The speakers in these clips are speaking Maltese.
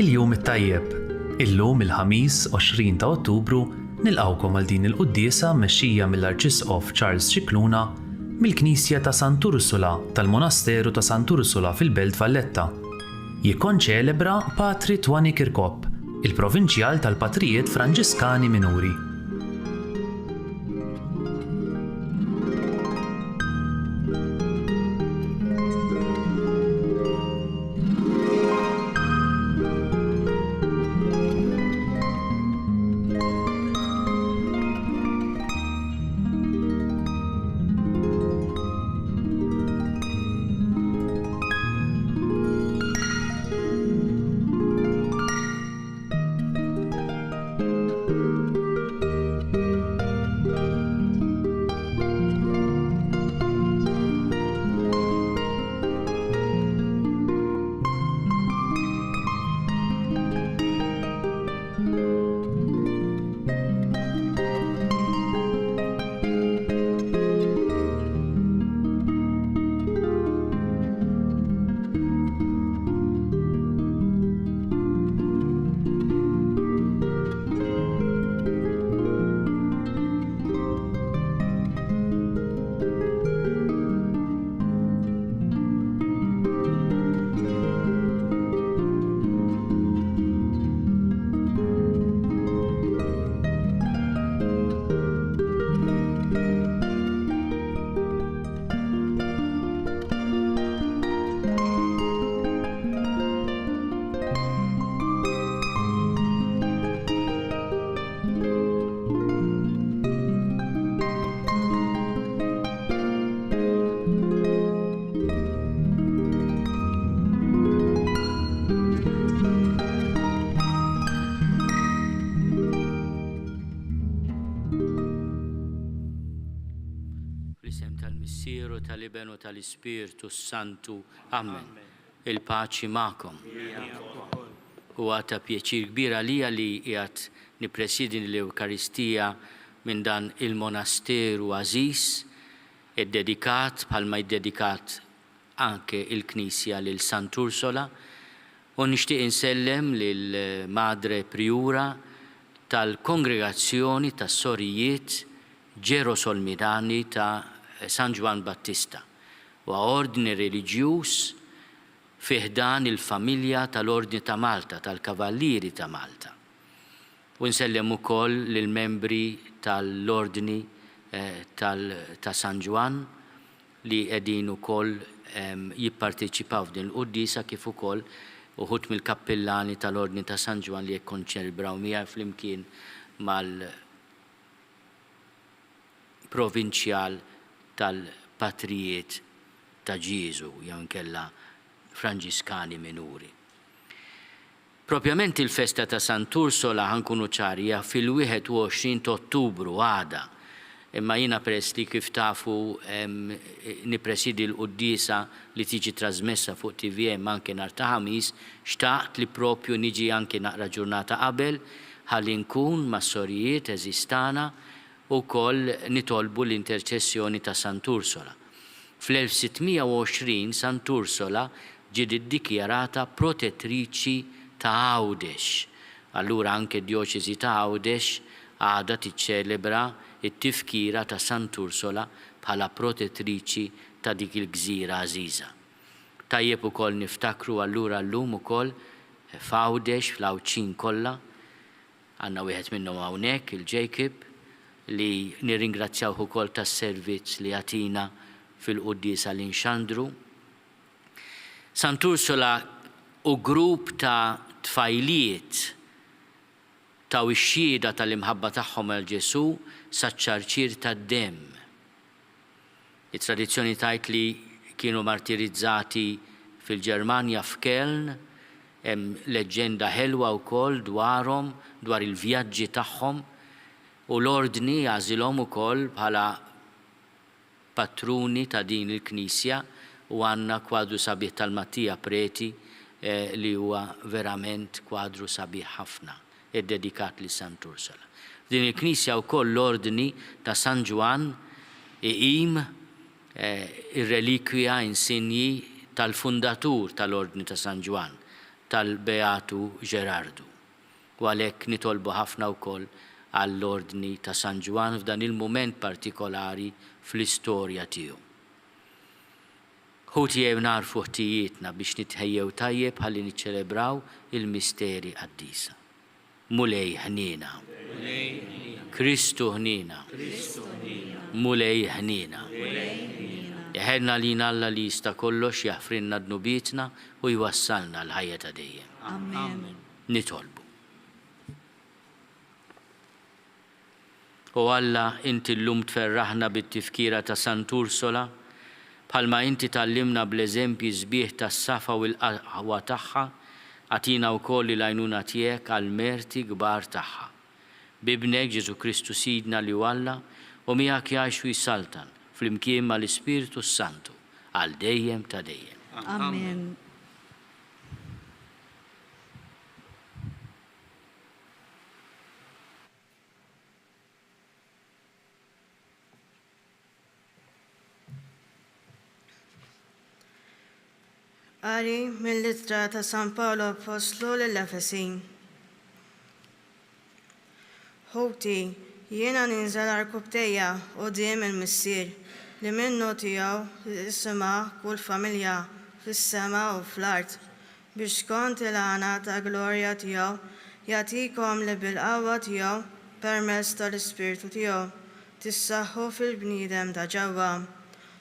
Il-jum it-tajjeb. Illum il-ħamis 20 ta' Ottubru nilqawkom għal din il-quddiesa mmexxija mill-Arċisqof Charles Cicluna mill-Knisja ta' Sant'Ursula tal-Monasteru ta' Sant'Ursula fil-Belt Valletta. Jikkonċelebra Patri Twani Kirkop, il-Provinċjal tal-Patrijiet Franġiskani Minuri. Tal-Missieru, tal-Ibenu, tal-Ispiritu Santu. Amen. Il-paċi ma'kom. U għata pjaċir kbira li jgħat nipresidi l-Eukaristija minn dan il-monasteru Aziz, id-dedikat, bħalma id-dedikat anke il-Knisja lil Sant'Ursula, u nixtieq insellem lil Madre Priura tal-Kongregazzjoni tas-Sorijiet Ġerosolmirani ta' San Juan Battista, u ordni reliġjuż fiħdan il-familja tal-Ordni ta' Malta, tal-Kavallieri ta' Malta. U nsellem ukoll lill-membri tal-Ordni ta' San Juan li qegħdin ukoll jipparteċipaw f'din il-quddiesa kif ukoll uħud mill-kappellani tal-Ordni ta' San Juan li jikkonċelebraw miegħi flimkien mal-Provinċjal tal-Patrijiet ta' Ġiesu, jew inkella Franġiskani Minuri. Propjament il-festa ta' Sant'Ursula ħankunu ċarija fil-21 ta' Ottubru għada, imma jiena peress li kif tafu nipresidi l-quddiesa li tiġi trasmessa fuq TVM anke nhar ta' ħamis, xtaqt li propju niġi anke naqra ġurnata qabel ħalli nkun mas-sorijiet eżistana u koll nitolbu l-interċessjoni ta' Sant'Ursula. Fl-1620 Sant'Ursula ġiet iddikjarata protettriċi ta' Għawdex. Allura anke d-djoċeżi ta' Għawdex għadha tiċċelebra it-tifkira ta' Sant'Ursula bħala protettriċi ta' dik il-gżira għażiża. Tajjeb ukoll niftakru allura llum ukoll f'Għawdex fl-Għawċin kollha, għandna wieħed minnhom hawnhekk il-Jacob, li nirringrazzjaw ukoll tas-servizz li għatina fil-quddiesa li nxandru. Sant'Ursula u grupp ta' tfajliet ta' ix-xhieda tal-imħabba tagħhom għal Ġesu saċ-ċarċir tad-demm. It-tradizzjoni tgħid li kienu martirizzati fil-Ġermanja f'Keln, hemm leġġenda ħelwa wkoll dwarhom, dwar il-vjaġġi tagħhom, u l-ordni għażilhom ukoll bħala patruni ta' din il-Knisja u għandna kwadru sabiħ tal-Mattija Preti li huwa verament kwadru sabiħ ħafna id-dedikat li Sant'Ursula. Din il-Knisja wkoll l-ordni ta' San Juan iqim ir-relikwja insinji tal-fundatur tal-ordni ta' San Juan, tal-Beatu Ġerardu. U għalhekk nitolbu ħafna wkoll għall-ordni ta' San Ġwan f'dan il-mument partikolari fl-istorja tiegħu. Ħuti jew narfu ħtijietna biex nitħejjew tajjeb ħalli niċċelebraw il-misteri qaddisa. Mulej ħnina. Kristu ħnina. Mulej ħnina. Jeħedna lina Alla li jista' kollox jaħfrinna dnubietna u jwassalna l-ħajja ta' dejjem. Amen. Nitolbu. U Alla, inti llum tferraħna bit-tifkira ta' Sant'Ursola, bħalma inti tallimna bl-eżempji sbieħ tas-safa u l-qahwa tagħha, għatina wkoll l-għajnuna tiegħek għall-merti kbar tagħha. Bibnek Ġesu Kristu Sidna li Alla u miegħek jgħix u jsaltan fl-imkien mal-Ispiritu Santu għal dejjem ta' dejjem. Amen. Qari mill-Littra ta' San Paolo Apostlu lill-Efesin. Ħuti, jiena ninżel arkubtejja quddiem il-Missier li minnu tiegħu isima kull familja fis-sema u fl-art biex skont il-għana ta' glorja tiegħu jagħtikom li bil-qawwa tiegħu permezz tal-Ispirtu tiegħu tissaħħu fil-bniedem ta' ġewwa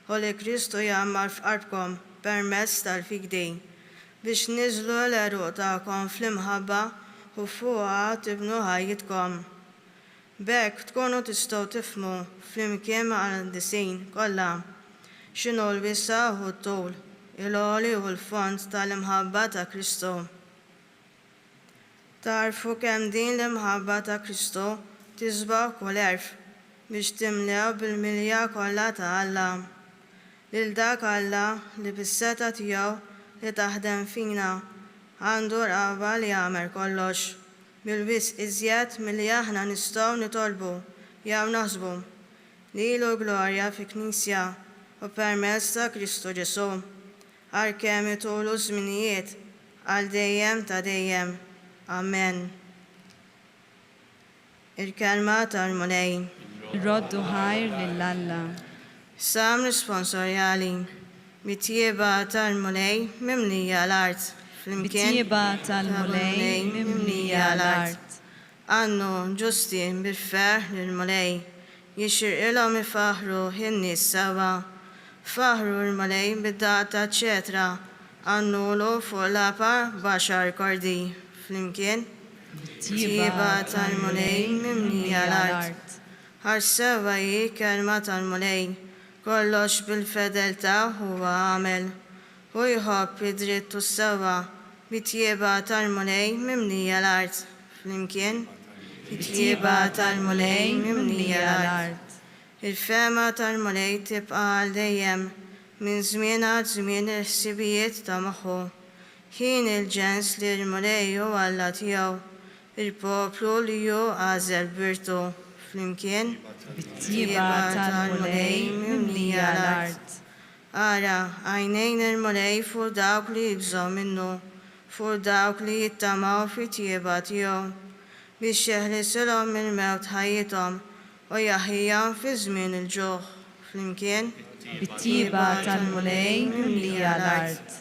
u li Kristu jagħmar f'qarbkom permezz tal-fikdejn biex niżlu l-eruq tagħkom fl-imħabba u fuqha tibnu ħajjitkom. B'hekk tkunu tistgħu tifhmu flimkien mal-qdiesin kollha x'inhu l-wisa u t-tul, il-għoli u l-fond tal-imħabba ta' Kristu. Tarfu kemm din l-imħabba ta' Kristu tisbaħ kull erf biex timlew bil-milja kollha ta' Alla. Lil dak Alla li bis-seta tiegħu li taħdem fina għandu rqaba li jagħmel kollox bil-wisq iżjed milli aħna nistgħu nitolbu jew naħsbu lilu glorja fi Knisja u permezz ta' Kristu Ġesu għalkemm itulu żminijiet għal dejjem ta' dejjem. Amen. Il-kelma tal-Mulej. Roddu ħajr lill-Alla. Sam responsorjali, mitjieba tal-Mulej mimlija l-art. Mitjieba tal-Mulej mimlija l-art. Għannu ġusti bil-fer lill-Mulej, jixir ilhom ifaħru in-nies sewa. Faħru l-Mulej bid-data ċetra, għannu lu fuq l-apa baxar kordi. Flimkien, mitjieba tal-Mulej mimlija l-art. Ħarsewa hi kelma tal-Mulej, kollox bil-fedeltà huwa għamel, u jħobb id-drittu sewa, mitjieba tal-Mulej mimlija l-art. Flimkien, mitjieba tal-Mulej mimlija l-art. Il-fema tal-Mulej tibqa' għal dejjem minn żmien għal żmien il-ħsibijiet ta' moħħu. Ħin il-ġens li l-Mulej hu Alla tiegħu, il-poplu li hu għażel birtu. Flimkien, Mitjieba tal-Mulej mimlija l-art. Ara, għajnejn il-Mulej fuq dawk li jibżgħu minnu, fuq dawk li jittamaw fit-tjieba tiegħu, biex jeħlisilhom mill-mewt ħajjithom u jaħjihom fi żmien il-ġuħ. Flimkien, Mitjieba tal-Mulej mimlija l-art.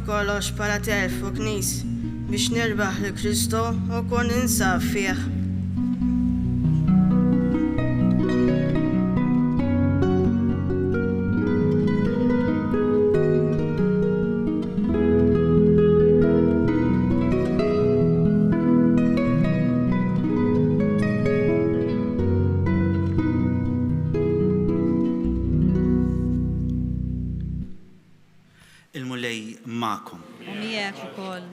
kollox bħala telf u knis biex nirbaħ li Kristu u kun insab fih. Il-Mulej ma'kom. U miegħek ukoll.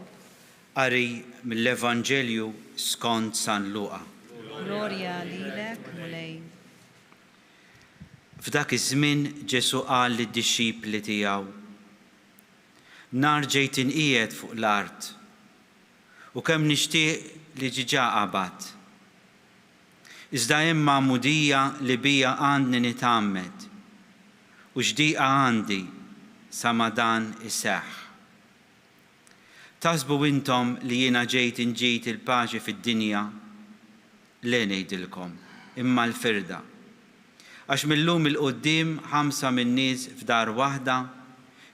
Qari mill-Evanġelju skont San Luqa. Glorja lilek, Mulej. F'dak iż-żmien Ġesu qal lid-dixxipli tiegħu: Nar ġejt inqiegħed fuq l-art u kemm nixtieq li ġiġa qabad. Iżda hemm magħmudija li bija għandni nitgħammed u x'dieqa għandi sa ma dan iseħħ. Taħsbu intom li jiena ġejt inġid il-paċi fid-dinja? Le ngħidilkom, imma l-firda. Għax millum il-qoddim 5 min-nies f'dar waħda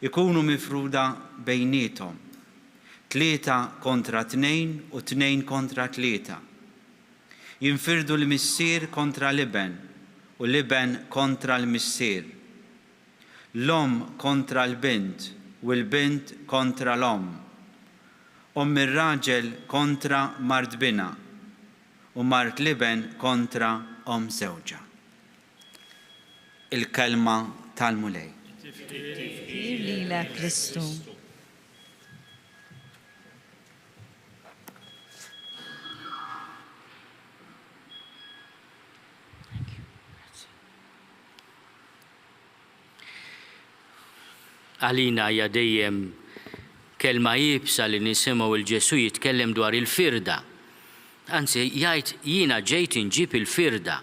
ikunu mifruda bejniethom, 3 kontra 2 u 2 kontra 3. Jinfirdu l-missier kontra l-iben u l-iben kontra l-missier. L-om kontra l-bint u l-bint kontra l-om. Ir-raġel kontra mart bina u mart liben kontra żewġa. Il-kelma tal-mulej. Tifkir lilek Kristu. Għalina hija dejjem kelma jibsa li nisimgħu il-Ġesu jitkellem dwar il-firda. Anzi, jgħid jiena ġejt inġib il-firda.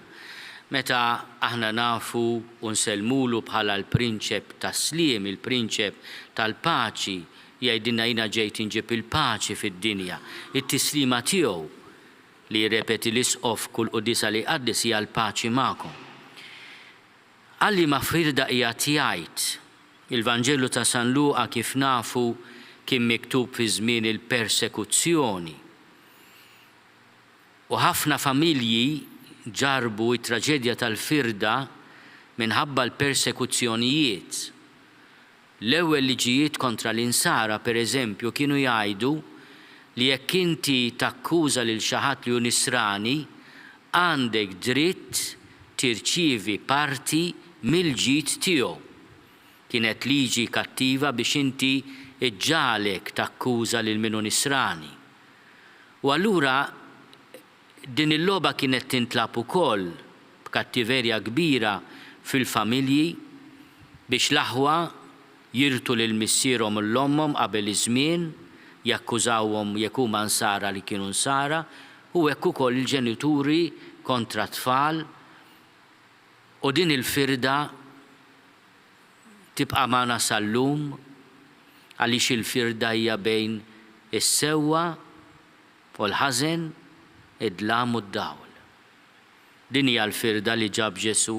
Meta aħna nafu u nsellmulu bħala l-prinċep tas-sliem, il-prinċep tal-paċi, jgħidilna jiena ġejt inġib il-paċi fid-dinja. It-tislima tiegħu li jirrepeti l-isqof kull qudiesa li jqaddis hija l-paċi magħkom. Għalli ma firda qiegħed jgħid il-Vanġelu ta' San Luqa kif nafu kien miktub fi żmien il-persekuzzjoni. U ħafna familji ġarbu t-traġedja tal-firda minħabba l-persekuzzjonijiet. L-ewwel liġijiet kontra l-insara pereżempju kienu jgħidu li jekk inti takkuża lil xi ħadd li hu nisrani, għandek dritt tirċievi parti mill-ġid tiegħu. Kienet liġi kattiva biex inti iġġalek takkuża lil min hu nisrani. U allura din il-logħba kienet tintlab ukoll b'kattiverja kbira fil-familji biex l-aħwa jirtu lil missierhom u l-ommhom qabel iż-żmien, jakkużawhom jekk huma nsara li kienu nsara, u hekk ukoll il-ġenituri kontra tfal. U din il-firda tibqa' magħna sal-lum għaliex il-firda hija bejn is-sewwa u l-ħażen, id-dlam u d-dawl. Din hija l-firda li ġab Ġesu,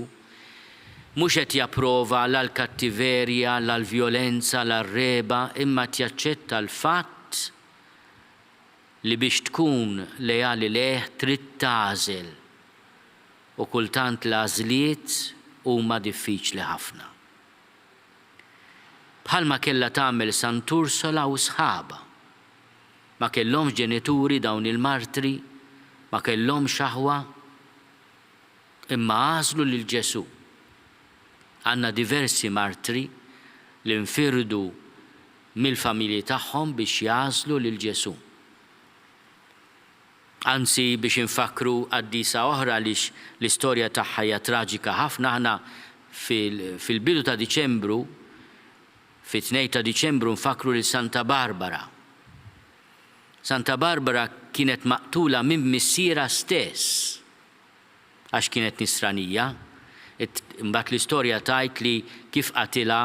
mhux qed japprova la l-kattiverja, la l-vjolenza, la r-reba, imma tjaċċetta l-fatt li biex tkun lejali leh trid tagħżel u kultant l-għażliet huma diffiċli ħafna. Bħalma kellha tagħmel Sant'Ursola u sħaba. Ma kellhomx ġenituri dawn il-martri, ma kellhomx aħwa, imma għażlu lil Ġesu. Għandna diversi martri li nfirdu mill-familji tagħhom biex jagħżlu lil Ġesu. Anzi biex infakru qaddisa oħra għaliex l-istorja tagħha hija traġika ħafna, aħna fil-bidu ta' Diċembru, fit-2 ta' Diċembru nfakru lil Santa Barbara. Santa Barbara kienet maqtula minn missiera stess għax kienet nisranija. Imbagħad l-istorja tgħid li kif qatilha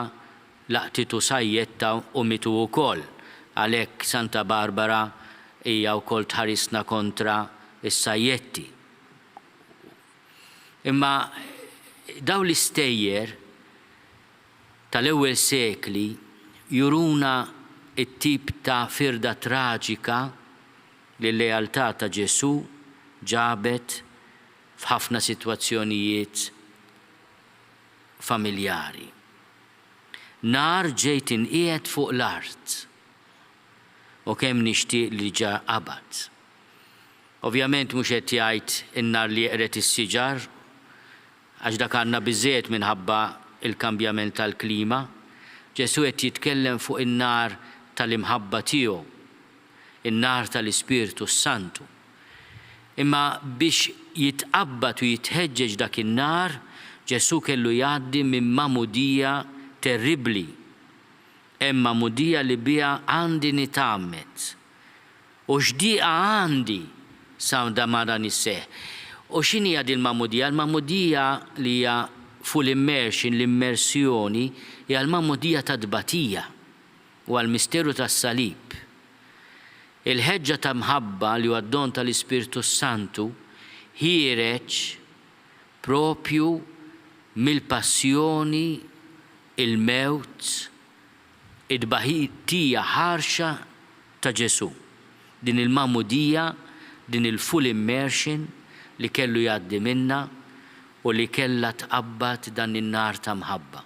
laqtitu sajjetta u mitu wkoll. Għalhekk Santa Barbara hija wkoll tħarisna kontra is-sajjetti. Imma dawn l-istejjer tal-ewwel sekli juruna it-tip ta' firda traġika li l-lealtà ta' Ġesu ġabet f'ħafna sitwazzjonijiet familjari. Nar ġejt inqiegħed fuq l-art u kemm nixtieq li ġa qabad. Ovvjament mhux qed jgħid in-nar li jeqret is-siġar għax dak għandna biżżejjed minħabba il-kambjament tal-klima. Ġesu qed jitkellem fuq in-nar tal-imħabba tiegħu, in-nar tal-Ispiritu Santu. Imma biex jitqabbad u jitħeġġeġ dak in-nar, Ġesu kellu jgħaddi minn mamudija terribli. Hemm mamudija li biha għandi nitammet. U x'diqa għandi sa mara nisseħ. U x'inhi din il-mamudija? Il-mamudija li hija full immersion, l-immersjoni, hija l-mamudija ta' dbatija u għal-misteru tas-salib. Il-ħeġġa ta' mħabba li huwa d-don tal-Ispiritu Santu ħireġ propju mill-passjoni, il-mewt, id-baħitija ħarxa ta' Ġesu. Din il-mamudija, din il-full immersion li kellu jgħaddi minna u li kella tqabbad dan in-nar ta' mħabba.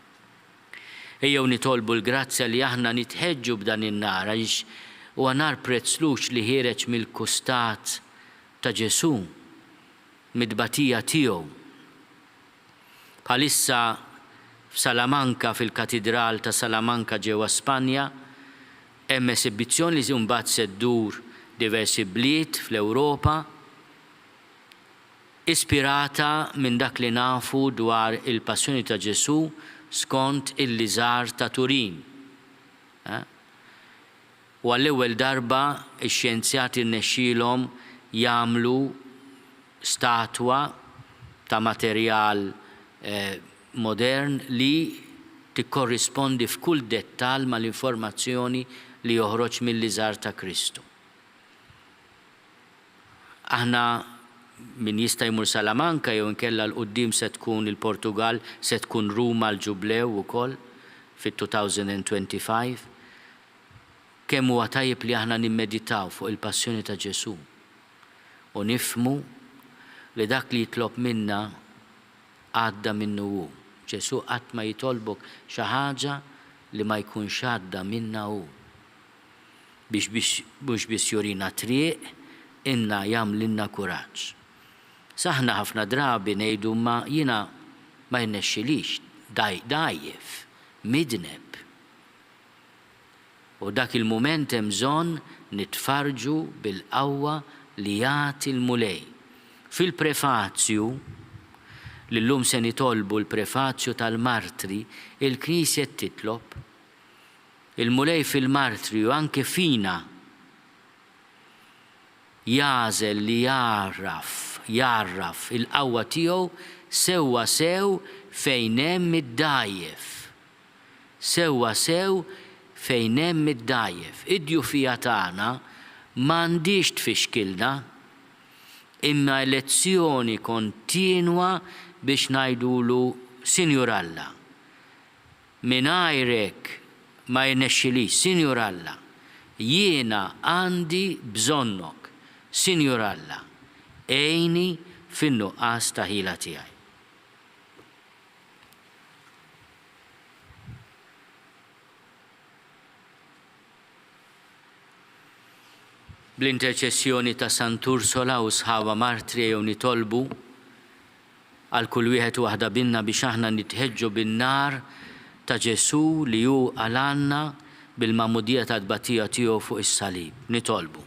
Ejjew nitolbu l-grazzja li aħna nitħeġġu b'dan in-nar għax huwa nar prezzlux li ħireġ mill-kustat ta' Ġesu, mid-batija tiegħu. Bħalissa f'Salamanka fil-Katidral ta' Salamanka ġewwa Spanja hemm esibizzjoni li mbagħad se ddur diversi bliet fl-Ewropa ispirata minn dak li nafu dwar il-passjoni ta' Ġesu skont il-liżar ta' Turin. U għall-ewwel darba ix-xjenzjati rnexxielhom jagħmlu statwa ta' materjal modern li tikkorrispondi f'kull dettall mal-informazzjoni li joħroġ mill-liżar ta' Kristu. Aħna min jista' jmur Salamanka jew inkella l-qudiem se tkun il-Portugal, se tkun Ruma l-Ġublew ukoll fit-2025. Kemm huwa tajjeb li aħna nimmeditaw fuq il-passjoni ta' Ġesu u nifhmu li dak li jitlob minna għadda minnu hu. Ġesu qatt ma jitolbok xi ħaġa li ma jkunx għadda minna hu. Biex biss jurina triq inna jagħmlilna kuraġġ. Saħna ħafna drabi ngħidu ma jiena ma jnexxilix dajjef, midneb. U dak il-mument hemm bżonn nitfarġu bil-qawwa li jagħti l-mulej. Fil-prefazzju li llum se nitolbu l-prefazzju tal-martri, il-Knisja titlob il-mulej fil-martri u anke fina jażel li jarraf il-qawwa tiegħu sewwa sew fejn hemm id-dajjef. Sewwa sew fejn hemm id-dajjef. Id-djufija tagħna m'għandix tfixkilna imma lezzjoni kontinwa biex ngħidulu Sinjur Alla. Mingħajrek ma jnexxilix, Sinjur Alla, jiena għandi bżonnok. Sinjur Alla, ejni fin-nuqqas ta' ħila tiegħi. Bl-interċessjoni ta' Sant'Ursola u sħaba martri jew nitolbu għal kull wieħed u waħda binna biex aħna nitħeġġu bin-nar ta' Ġesu li hu għalanna bil-mamudija ta' tbatija tiegħu fuq is-salib. Nitolbu.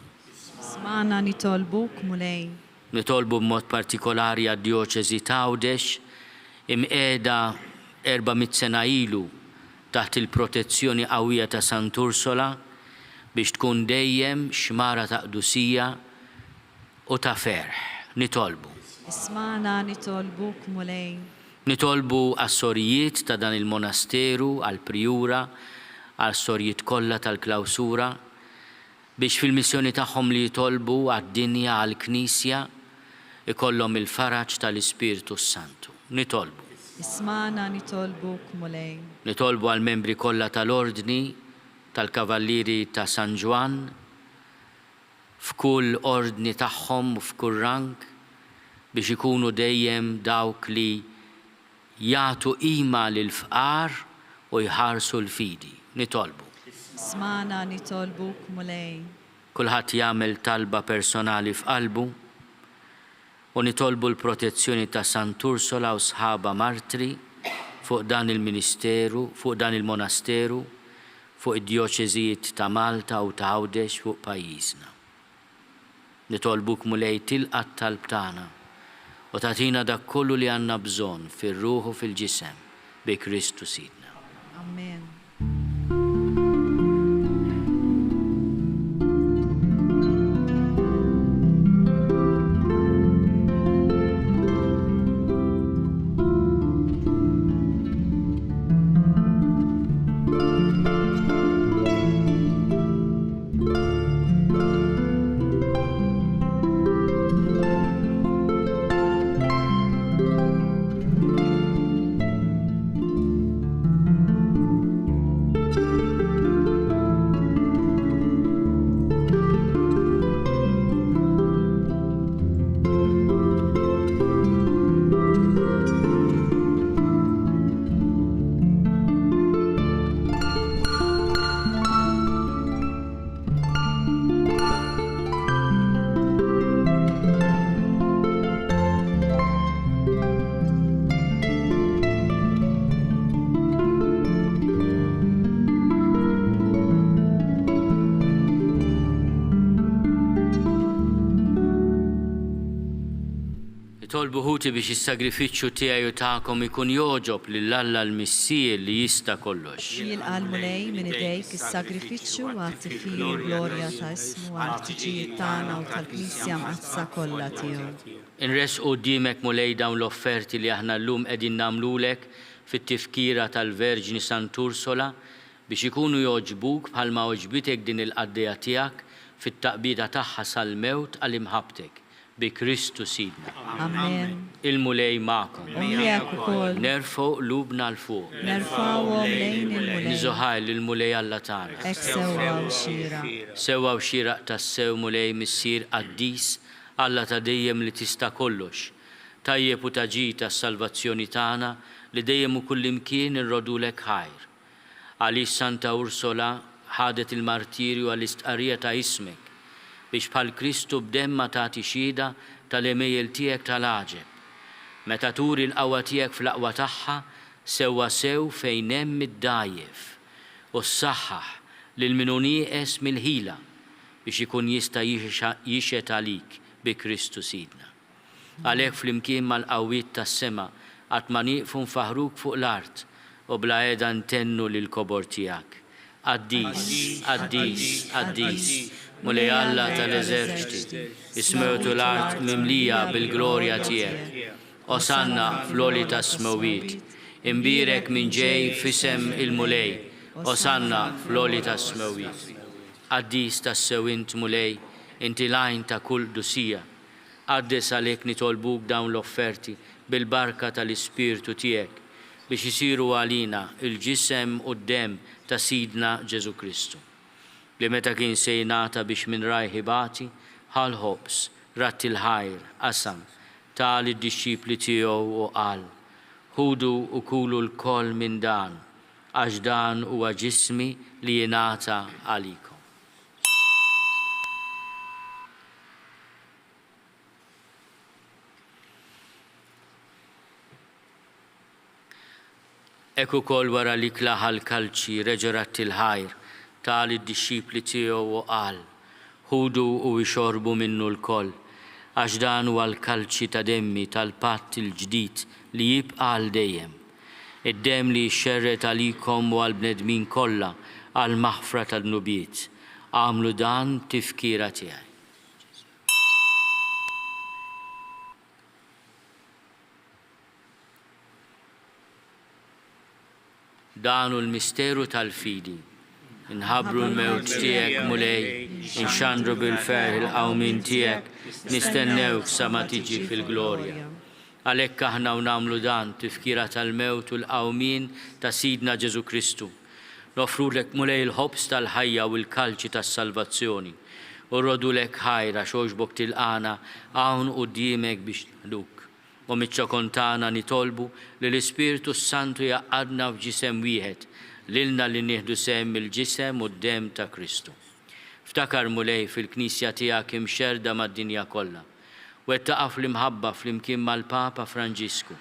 Smana nitolbuk mulej. Nitolbu b'mod partikolari għad-djoċeżi ta' Għawdex imqiegħda 400 sena ilu taħt il-protezzjoni qawwija ta' Sant'Ursola biex tkun dejjem xmara ta' qdusija u ta' ferħ. Nitolbu. Smana nitolbuk mulej. Nitolbu għas-sorijiet ta' dan il-monasteru, għal-prijura, għal-sorijiet kollha tal-klawsura biex fil-missjoni tagħhom li jitolbu għad-dinja għall-Knisja ikollhom il-faraġ tal-Ispiritu Santu. Nitolbu. Ismana nitolbuk mulej. Nitolbu għal-membri kollha tal-Ordni tal-Kavalliri ta' San Ġwan f'kull ordni tagħhom u f'kull rank biex ikunu dejjem dawk li jagħtu qima lill-fqar u jħarsu l-fidi. Nitolbu. Smana nitolbuk mulej. Kulħadd jagħmel talba personali f'qalbu u nitolbu l-protezzjoni ta' Sant'Ursola u sħaba martri fuq dan il-ministeru, fuq dan il-monasteru, fuq id-djoċeżijiet ta' Malta u ta' Għawdex fuq pajjiżna. Nitolbuk mulej tilqa' t-talb tagħna u tatina dak kollu li għanna bżon fil-ruħu fil-ġisem bi Kristu sidna. Amen. Tolbu ħuti biex is-sagrifiċċju tiegħi u tagħkom ikun joġob lill-Alla l-Missier li jista' kollox. Jilqa' l-mulej minn idejk is-sagrifiċċju għat-tifir glorja ta' ismu għal-ħtiġijiet tagħna u tal-Knisja mqassa kollha tiegħu. Inres quddiemek mulej dawn l-offerti li aħna llum qegħdin nagħmlulek fit-tifkira tal-Verġni Sant'Ursola biex ikunu joġbuk bħalma oġbitek din il-qaddejja tiegħek fit-taqbida tagħha sal-mewt għal imħabbtek bi Kristu sidna. Amen. Il-mulej magħkom. U miegħek ukoll. Nerfgħu qlubna l fuq. Nerfgħuhom lejn il-mulej. Niżuħaj lill-mulej Alla tagħna. Hekk sewwa u xira. Sewwa u xieraq tas-sew mulej missier qaddis Alla ta' dejjem li tista' kollox. Tajjeb u taġi tas-salvazzjoni tagħna li dejjem u kullimkien irrodulek ħajr. Għaliex Santa Ursola ħadet il-martirju għall-istqarrija ta' ismek biex bħal Kristu b'demma tagħti xhieda tal-emejjel tiegħek tal-għaġeb. Meta turi l-qawwa tiegħek fl-aqwa tagħha, sewwa sew fejn hemm id-dajjef u ssaħħaħ lil min hu nieqes mill-ħila biex ikun jista' jixed għalik bi Kristu sidna. Għalhekk flimkien mal-qawwiet tas-sema qatt ma nieqfu nfaħruk fuq l-art u bla qiegħda ntennu lill-kobor tiegħek. Qaddis, qaddis, qaddis, mulej Alla tal-eżerċiti, ismewtu l-art mimlija bil-glorja tiegħek. Osanna fl-oli tas-smewiet, imbirek minn ġej fisem il-mulej, osanna fl-oli tas-smewiet. Qaddis tas-sewint mulej, inti lajn ta' kull dusija. Qaddes għalhekk nitolbuk dawn l-offerti bil-barka tal-Ispirtu tiegħek biex isiru għalina il-ġisem u d-dem ta' Sidna Ġesu Kristu. Li meta kien se jingħata biex minn rajħi bati, ħal ħobs, ratti l-ħajr, qasam, tal id-disċipli tiegħu u qal, ħudu u kulu l-koll minn dan, għax dan huwa ġismi li jingħata għalikom. Hekk ukoll wara li klaħa l-kalċi reġa' ratti l-ħajr tal id-disċipli tiegħu u qal, ħudu u jxorbu minnu l-koll, għax dan huwa l-kalċi ta' demmi tal-patt il-ġdid li jibqa' għal dejjem. Id-demm li jxerret għalikom u għall-bnedmin kollha għal maħfra tad-nubiet. Għamlu dan tifkira tiegħi. Danu l-misteru tal-fidi. Inħabru l-mewt tiegħek mulej, inxandru bil-ferħ il-qawmin tiegħek, nistennewk sa ma tiġi fil-glorja. Għalhekk aħna u nagħmlu dan tifkira tal-mewt u l-qawmin ta' Sidna Ġesu Kristu. Nofrulek mulej il-ħobs tal-ħajja u l-kalċi tas-salvazzjoni. U rrodulek ħajra xoġbok tilqana hawn quddiemek biex naħduk. U miċ-ċokontana nitolbu li l-Ispirtu Santu jaqadna f'ġisem wieħed, lilna li nieħdu sehem il-ġisem u d-dem ta' Kristu. Ftakar mulej fil-Knisja tiegħek imxerda mad-dinja kollha. Wettaqa' fl-imħabba flimkien mal-Papa Franġisku.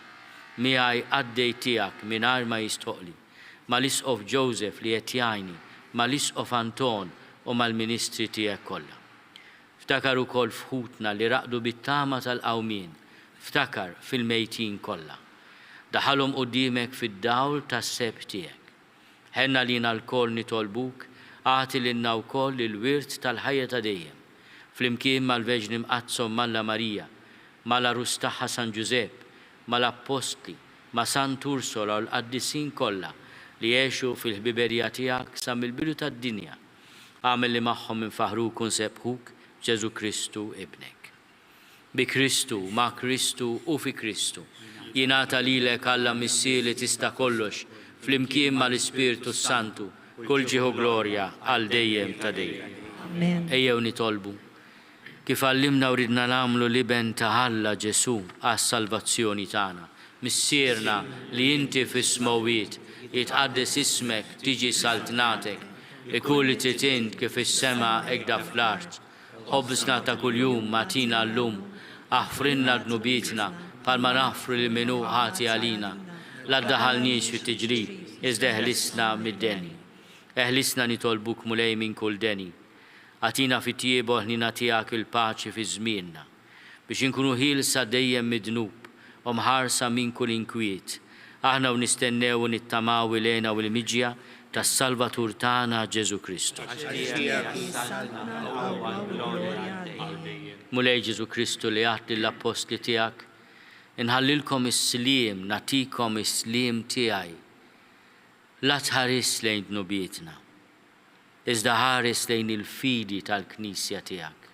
Miegħi qaddej tiegħek mingħajr ma jistoqli, mal-Isqof Joseph li qed jgħinni, mal-Isqof Anton u mal-Ministri tiegħek kollha. Ftakar ukoll fħutna li raqdu bit-tama tal-qawmien, ftakar fil-mejtin kollha. Daħalhom qudiemek fid-dawl tas-seb tiegħek. Ħenna lina l-koll nitolbuk, għati lilna wkoll il-wirt tal-ħajja ta' dejjem. Flimkien mal-Verġni Mqazzom Malla Marija, mal-Arus tagħha San Ġusepp, mal-Apostli, ma' Sant Ursola u l-qaddisin kollha li jgħixu fil-ħbiberija tiegħek sa mill-bidu tad-dinja. Għamel li magħhom infaħruk u nsebħuk Ġesu Kristu ibnek. Bi Kristu, ma' Kristu u fi Kristu. Jingħata lilek Alla Missier li tista' kollox, flimkien mal-Ispirtu Santu, kull ġieħu glorja għal dejjem ta' dejjem. Amen. Ejjew nitolbu. Kif għallimna u ridna nagħmlu liben ta' Alla Ġesu għas-salvazzjoni tagħna. Missierna li inti fis-smowiet jitqaddes ismek tiġi saltnatek, ikun li titint kif is-sema ekda fl-art. Ħobbsna ta' kuljum matina llum, aħfrinna dnubietna palma naħfru li minu ħati għalina. La ddaħalniex fit-tiġrib, iżda eħlisna mid-deni. Eħlisna nitolbuk mulej minn kull deni. Għatina fit-tiebu ħnina tiegħek il-paċi fi żmienna, biex inkunu ħielsa dejjem mid-dnub u mħarsa minn kull inkwiet. Aħna u nistennew u nittamaw ilena u l-miġja tas-Salvatur tagħna Ġesu Kristu. Mulej Ġesu Kristu li għat lill-apostli tiegħek, inħallilkom is-sliem, natikom is-sliem tiegħi. La tħares lejn dnubietna, iżda ħares lejn il-fidi tal-Knisja tiegħek.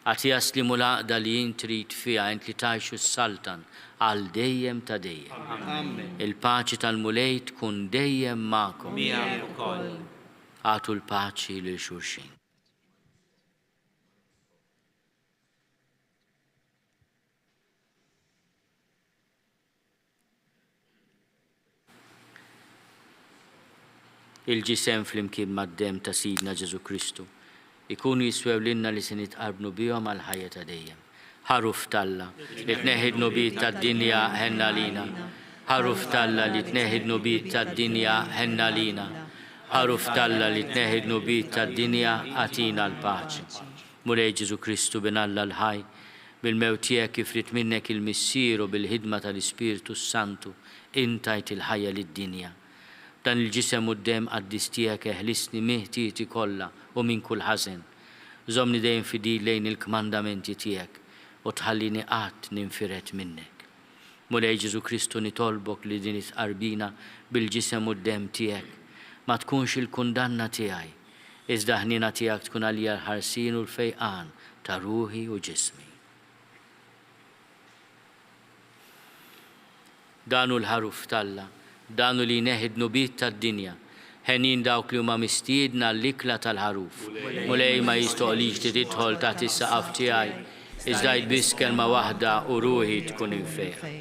Għatija slimu l-għaqda li jintrid fiha int li tgħixu s-saltan għal dejjem ta' dejjem. Il-paċi tal-mulej tkun dejjem magħkom. Għatu l-paċi lil xulxin. Il-ġisem flimkien mad-dem ta' Sidna Ġesu Kristu ikunu jiswew lilna li se nitqarbnu bihom għal ħajja ta' dejjem. Ħaruf Talla li tneħħid nubiet tad-dinja ħenna lina. Ħaruf Talla li tneħħid nubiet tad-dinja ħenna lina. Ħaruf Talla li tneħħid nubiet tad-dinja għatina l-paċi. Mulej Ġesu Kristu bin Alla l-ħaj, bil-mewt tiegħek kif rid minnek il-missier u bil-ħidma tal-Ispirtu Santu intajt il-ħajja lid-dinja. Dan il-ġisem u d-dem qaddis tiegħek eħlisni miħtieti kollha u minn kull ħażen. Żomni dejjem fidil lejn il-kmandamenti tiegħek u tħallini qatt ninfiret minnek. Mulej Ġesu Kristu nitolbok li din itqarbina bil-ġisem u d-dem tiegħek ma tkunx il-kundanna tiegħi, iżda ħnina tiegħek tkun għalija l-ħarsin u l-fejqan ta' ruħi u ġismi. Danu l-ħaruf Talla, danu li neħid nubiet tad-dinja, ħenin dawk li huma mistiedna l-ikla tal-ħaruf. Mulej ma jistoqlix li tidħol taħt is-saqaf tiegħi, iżda biss kelma waħda u ruħi tkun infejqa.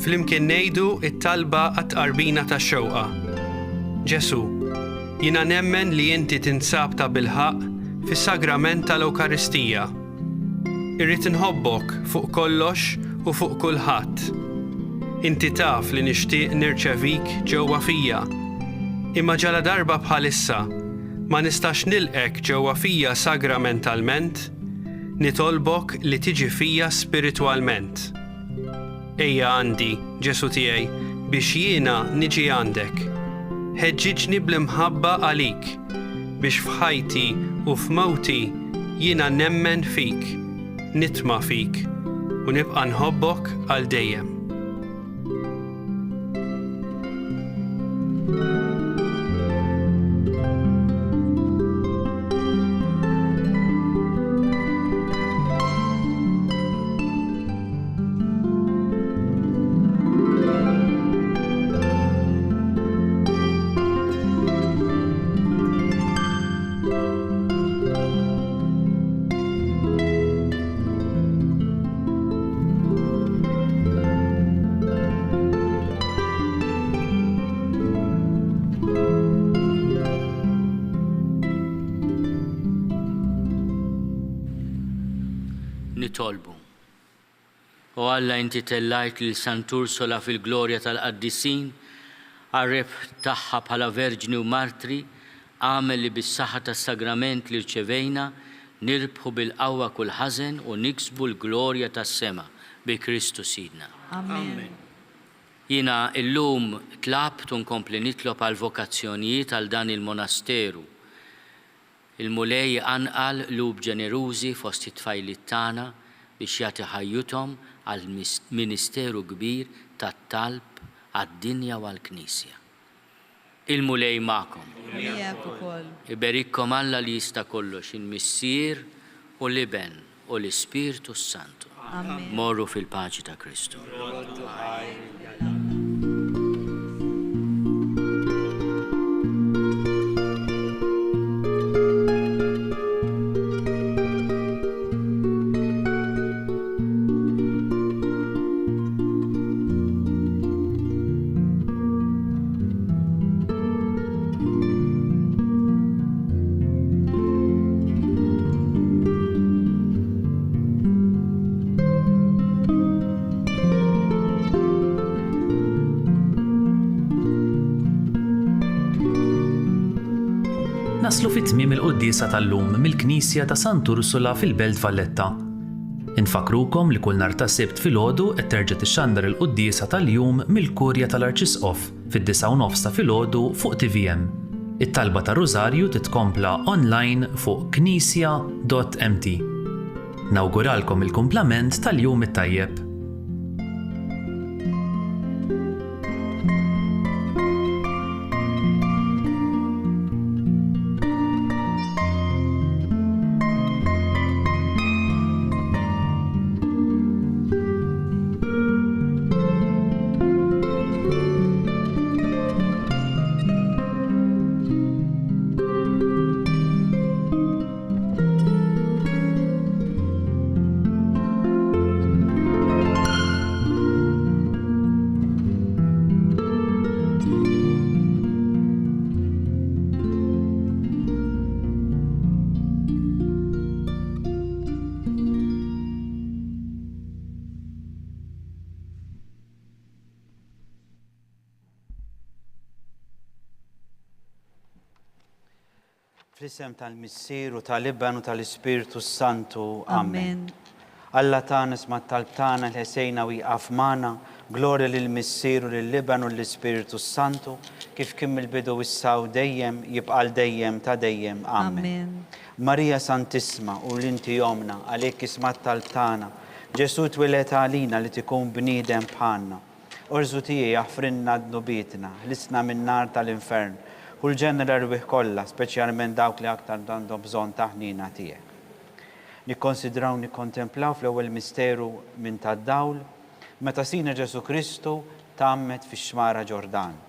Flimkien ngħidu it-talba għat-tqarbina tax-xewqa. Ġesu, jiena nemmen li inti tinsab ta' bilħaq fis-sagrament tal-Ewkaristija. Irrid inħobbok fuq kollox u fuq kulħadd. Inti taf li nixtieq nirċevik ġewwa fija. Imma ġala darba bħalissa ma nistax nilqek ġewwa fija sagramentalment, nitolbok li tiġi fija spiritwalment. Ejja għandi, Ġesu tiegħi, biex jiena niġi għandek. Ħeġġiġni bl-imħabba għalik, biex f'ħajti u f'mewti jiena nemmen fik, nitma' fik u nibqa' nħobbok għal dejjem. nitolbu. U Alla inti tellajt li Sant'Ursula fil-glorja tal-qaddisin, għarreb taħħa bħala verġni u martri, għamel li bis-saħħa tas-sagrament li rċevejna nirbħu bil-qawwa kull ħażen u niksbu l-glorja tas-sema bi Kristu Sidna. Amen. Jina illum tlabt u nkompli nitlob għal vokazzjonijiet għal dan il-monasteru. Il-mulej anqal lub ġenerużi fost it-tfajlit tagħna biex jagħti ħajjuthom għal ministeru kbir tat-talb għad-dinja u għall-Knisja. Il-mulej magħkom. Miegħek ukoll. Iberikkom Alla li jista' kollox, il-Missier u l-Iben u l-Ispirtu Santu. Amen. Morru fil-paċi ta' Kristu. Naslu fit-tmiem il-quddiesa tal-lum mill-Knisja ta' Sant'Ursula fil-Belt Valletta. Infakrukom li kull nhar ta' Sibt filgħodu qed terġa' tixxandar il-quddiesa tal-jum mill-Kurja tal-Arċisqof fid-9:09 ta' filgħodu fuq TVM. It-talba tar-Rużarju titkompla online fuq knisja.mt. Nawguralkom il-kumplament tal-jum it-tajjeb. Fl-isem tal-Missier u tal-Iben u tal-Ispirtu Santu. Amen. Alla tagħna isma' t-talb tagħna li ħsejna wieqaf magħna, glorja lill-Missier u lill-Iben u l-Ispirtu Santu, kif kien mill-bidu issa u dejjem jibqa' dejjem ta' dejjem. Amen. Marija Santissima u l-inti jomna għalhekk isma' t-talb tagħna. Ġesu twiled għalina li tkun bniedem bħalna. Orżu tiegħi jaħfrinna d-nubietna, ħlisna min-nar tal-infern. Kull ġenera rwieħ kollha, speċjalment dawk li aktar għandhom bżonn ta' ħnina tiegħek. Nikkonsidraw nikkontemplaw fl-ewwel misteru minn tad-dawl meta sina Ġesu Kristu tammet fix-xmara Ġordan.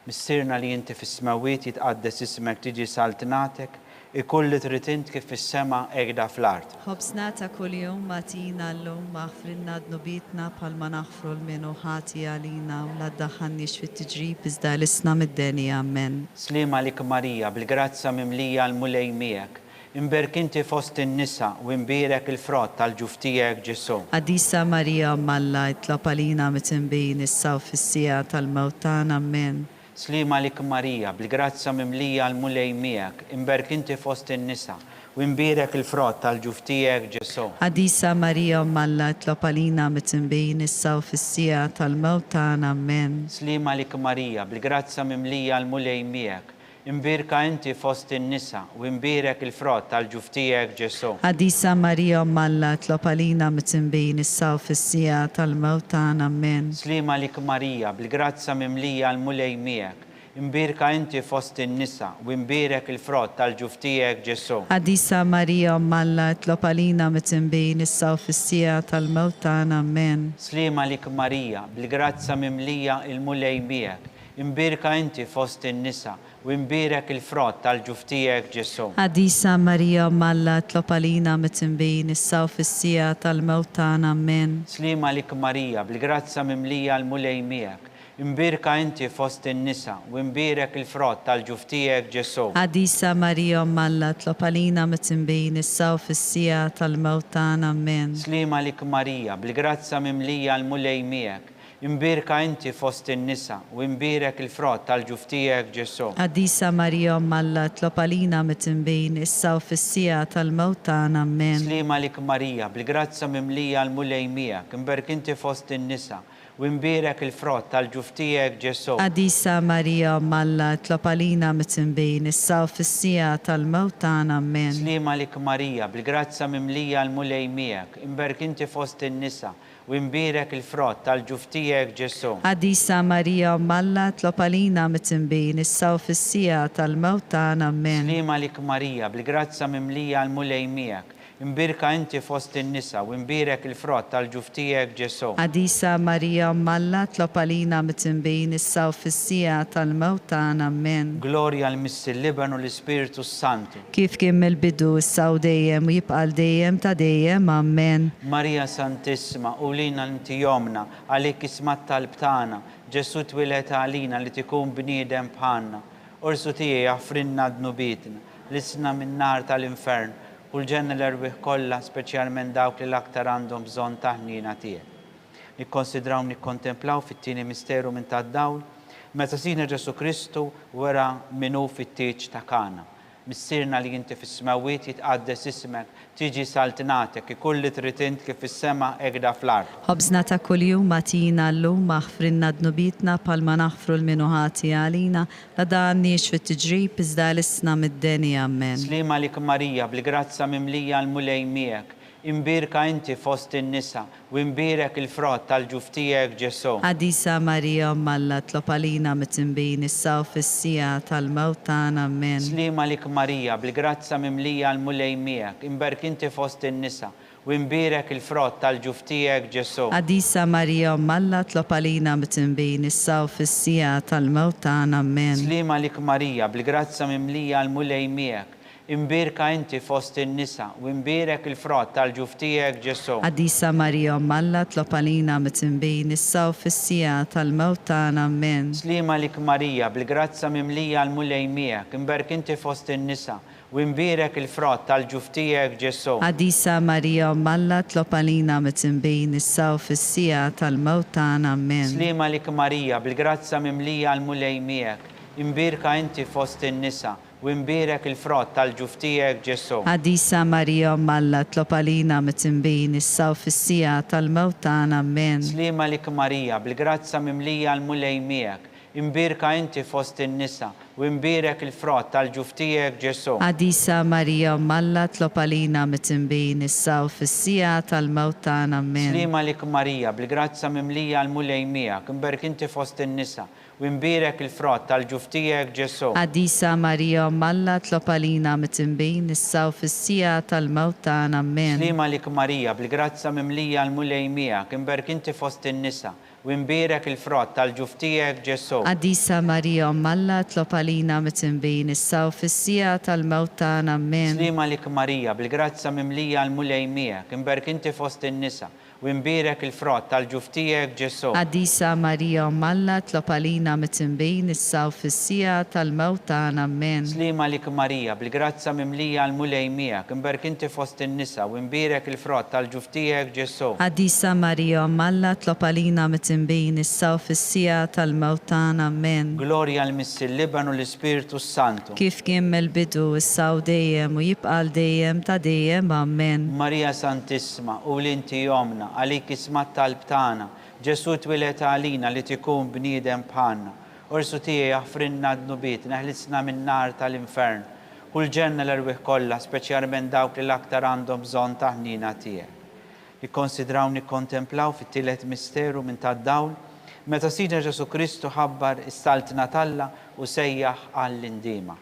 Missierna li inti fis-smawiet jitqaddes ismek tiġi saltnatek, ikolli trid int kif fis-sema qiegħda fl-art. خبزنا ta' kuljum matina llum maħfrinna d-nubitna bħalma naħfru l-minu ħati għalina u la ddaħħalniex fit-tiġrib iżda l-isna mid-deni. Amen. Slima lik Marija, bil-grazza mimlija l-mulej miegħek, imberk inti fost in-nisa u imbierek il-frott tal-ġuf tiegħek Ġesu. Għadisa Marija Malla itlob għalina mitinbin issa u fis-sija tal-mewtan. Amen. Slima lik Marija, bil-grazza mimlija l-mulej miegħek, imberk inti fost in-nisa u imbierek il-frott tal-ġuf tiegħek Ġesu. Għadisa Marija Malla itlob għalina mitinbin issa u fis-sija tal-mewtan. Amen. Slima lik Marija, bil-grazza mimlija l-mulej miegħek, imbirka inti fost in-nisa u imbierek il-frott tal-ġuf tiegħek Ġesu. Għadisa Marija Malla itlob għalina mitinbin issa u fis-sija tal-mewtan. Amen. Slima lik Marija, bil-grazza mimlija l-mulej miegħek, imbirka inti fost in-nisa u imbierek il-frott tal-ġuf tiegħek Ġesu. Għadisa Marija Malla itlob għalina mitinbin issa u fis-sija tal-mewtan. Amen. Slima lik Marija, bil-grazza mimlija il-mulej miegħek, imbirka inti fost in-nisa u imbierek il-frott tal-ġuf tiegħek Ġesu. Għadisa Marija Malla itlob għalina mitinbin issa u fis-sija tal-mewtan. Amen. Slima lik Marija, bil-grazza mimlija l-mulej miegħek, imbirka inti fost in-nisa u imbirek il-frott tal-ġuftijek Ġesu. Għadisa Marija Malla tlob għalina mit-timbejn issa u fis-sija tal-mewt tagħna. Amen. Slima lik Marija, bil-grazza mimlija l-mulej miegħek, imbirka inti fost in-nisa u imbirek il-frott tal-ġuftijek Ġesu. Għadisa Marija Malla tlob għalina mit-timbejn issa u fis-sija tal-mewt tagħna. Amen. Slima lik Marija, bil-grazza mimlija l-mulej miegħek, imbirk inti fost in-nisa u imbirek il-frott tal-ġuftijek Ġesu. Għadisa Marija Malla tlob għalina mit-timbejn issa u fis-sija tal-mewt tagħna. Amen. Slima lik Marija, bil-grazza mimlija l-mulej miegħek, imbirk inti fost in-nisa u imbirek il-frott tal-ġuftijek Ġesu. Għadisa Marija Malla tlob għalina mit-timbejn issa u fis-sija tal-mewt tagħna. Amen. Slima lik Marija, bil-grazza mimlija l-mulej miegħek, imbirka inti fost in-nisa u imbirek il-frott tal-ġuftijek Ġesu. Għadisa Marija Malla tlob għalina mit-timbejn issa u fis-sija tal-mewt tagħna. Amen. Glorja l-Missil-Liban u l-Ispiritu Santu. Kif kien mill-bidu issa u dejjem u jibqa' dejjem ta' dejjem. Amen. Marija Santissima, u lina inti jomna, għalik ismat tal-btana, Ġesu twilet għalina li tikun bniedem bħanna. Orsu tiegħi jaffrinna dnubitna, lisna min-nar tal-infern, u l-ġenna l-erbih kollha, speċjalment dawk li l-aktar għandhom bżonn ta' ħnina tiegħek. Nikkonsidraw nikkontemplaw fit-tieni misteru minn tad-dawl, meta Sina Ġesu Kristu wera minnu fit-tieġ ta' Kana. Missirna li inti fis-smawiet jitqaddes ismek, tiġi saltinatek, ikulli trid int kif fis-sema egda fl-art. Ħobżna ta' kuljum atina llum aħfrinna dnubitna palma naħfru l-minuħati għalina la danniex fit-tiġrib iżda l-isna mid-denja. Amen. Slima lik Marija, bil-grazza mimlija l-mulej miegħek, imbirka inti fost in-nisa u imbirek il-frott tal-ġuftijek Ġesu. Għadisa Marija Malla tlob għalina mit-timbejn issa u fis-sija tal-mewt tagħna. Amen. Slima lik Marija, bil-grazza mimlija l-mulej miegħek, imbirk inti fost in-nisa u imbirek il-frott tal-ġuftijek Ġesu. Għadisa Marija Malla tlob għalina mit-timbejn issa u fis-sija tal-mewt tagħna. Amen. Slima lik Marija, bil-grazza mimlija l-mulej miegħek, imbirka inti fost in-nisa u imbirek il-frott tal-ġuftijek Ġesu. Għadisa Marija Malla tlob għalina mit-timbejn issa u fis-sija tal-mewt tagħna. Amen. Slima lik Marija, bil-grazza mimlija l-mulej miegħek, imbirk inti fost in-nisa u imbirek il-frott tal-ġuftijek Ġesu. Għadisa Marija Malla tlob għalina mit-timbejn issa u fis-sija tal-mewt tagħna. Amen. Slima lik Marija, bil-grazza mimlija l-mulej miegħek, imbirka inti fost in-nisa u imbirek il-frott tal-ġuftijek Ġesu. Għadisa Marija Malla tlob għalina mit-timbejn issa u fis-sija tal-mewt tagħna. Amen. Slima lik Marija, bil-grazza mimlija l-mulej miegħek, imbirka inti fost in-nisa u imbirek il-frott tal-ġuftijek Ġesu. Għadisa Marija Malla tlob għalina mit-timbejn issa u fis-sija tal-mewt tagħna. Amen. Slima lik Marija, bil-grazza mimlija l-mulej miegħek, imbirk inti fost in-nisa u imbirek il-frott tal-ġuftijek Ġesu. Għadisa Marija Malla tlob għalina mit-timbejn issa u fis-sija tal-mewt tagħna. Amen. Slima lik Marija, bil-grazza mimlija l-mulej miegħek, imbirk inti fost in-nisa u imbirek il-frott tal-ġuftijek Ġesu. Għadisa Marija Malla tlob għalina mit-timbejn issa u fis-sija tal-mewt tagħna. Amen. Slima lik Marija, bil-grazza mimlija l-mulej miegħek, imbirk inti fost in-nisa u imbirek il-frott tal-ġuftijek Ġesu. Għadisa Marija Malla tlob għalina mit-timbejn issa u fis-sija tal-mewt tagħna. Amen. Slima lik Marija, bil-grazza mimlija l-mulej miegħek, imbirk inti fost in-nisa u imbirek il-frott tal-ġuftijek Ġesu. Għadisa Marija Malla tlob għalina mit-timbejn issa u fis-sija tal-mewt tagħna. Amen. Glorja l-Missil-Liban u l-Ispiritu Santu. Kif kien mill-bidu issa u dejjem u jibqa' dejjem ta' dejjem. Amen. Marija Santissima, u l-inti jomna, għalik ismat tal-btana, Ġesu twilet għalina li tikun bniedem bħanna. Orsu tiegħi jaffrinna dnubitna, ħlisna min-nar tal-infern. U l-ġenna l-erbih kollha, speċjalment dawk li l-aktar għandhom bżonn ta' ħnina tiegħek. Nikkonsidraw nikkontemplaw fit-tielet misteru minn tad-dawl, meta Sina Ġesu Kristu ħabbar is-saltna Talla u sejjaħ għall-indima.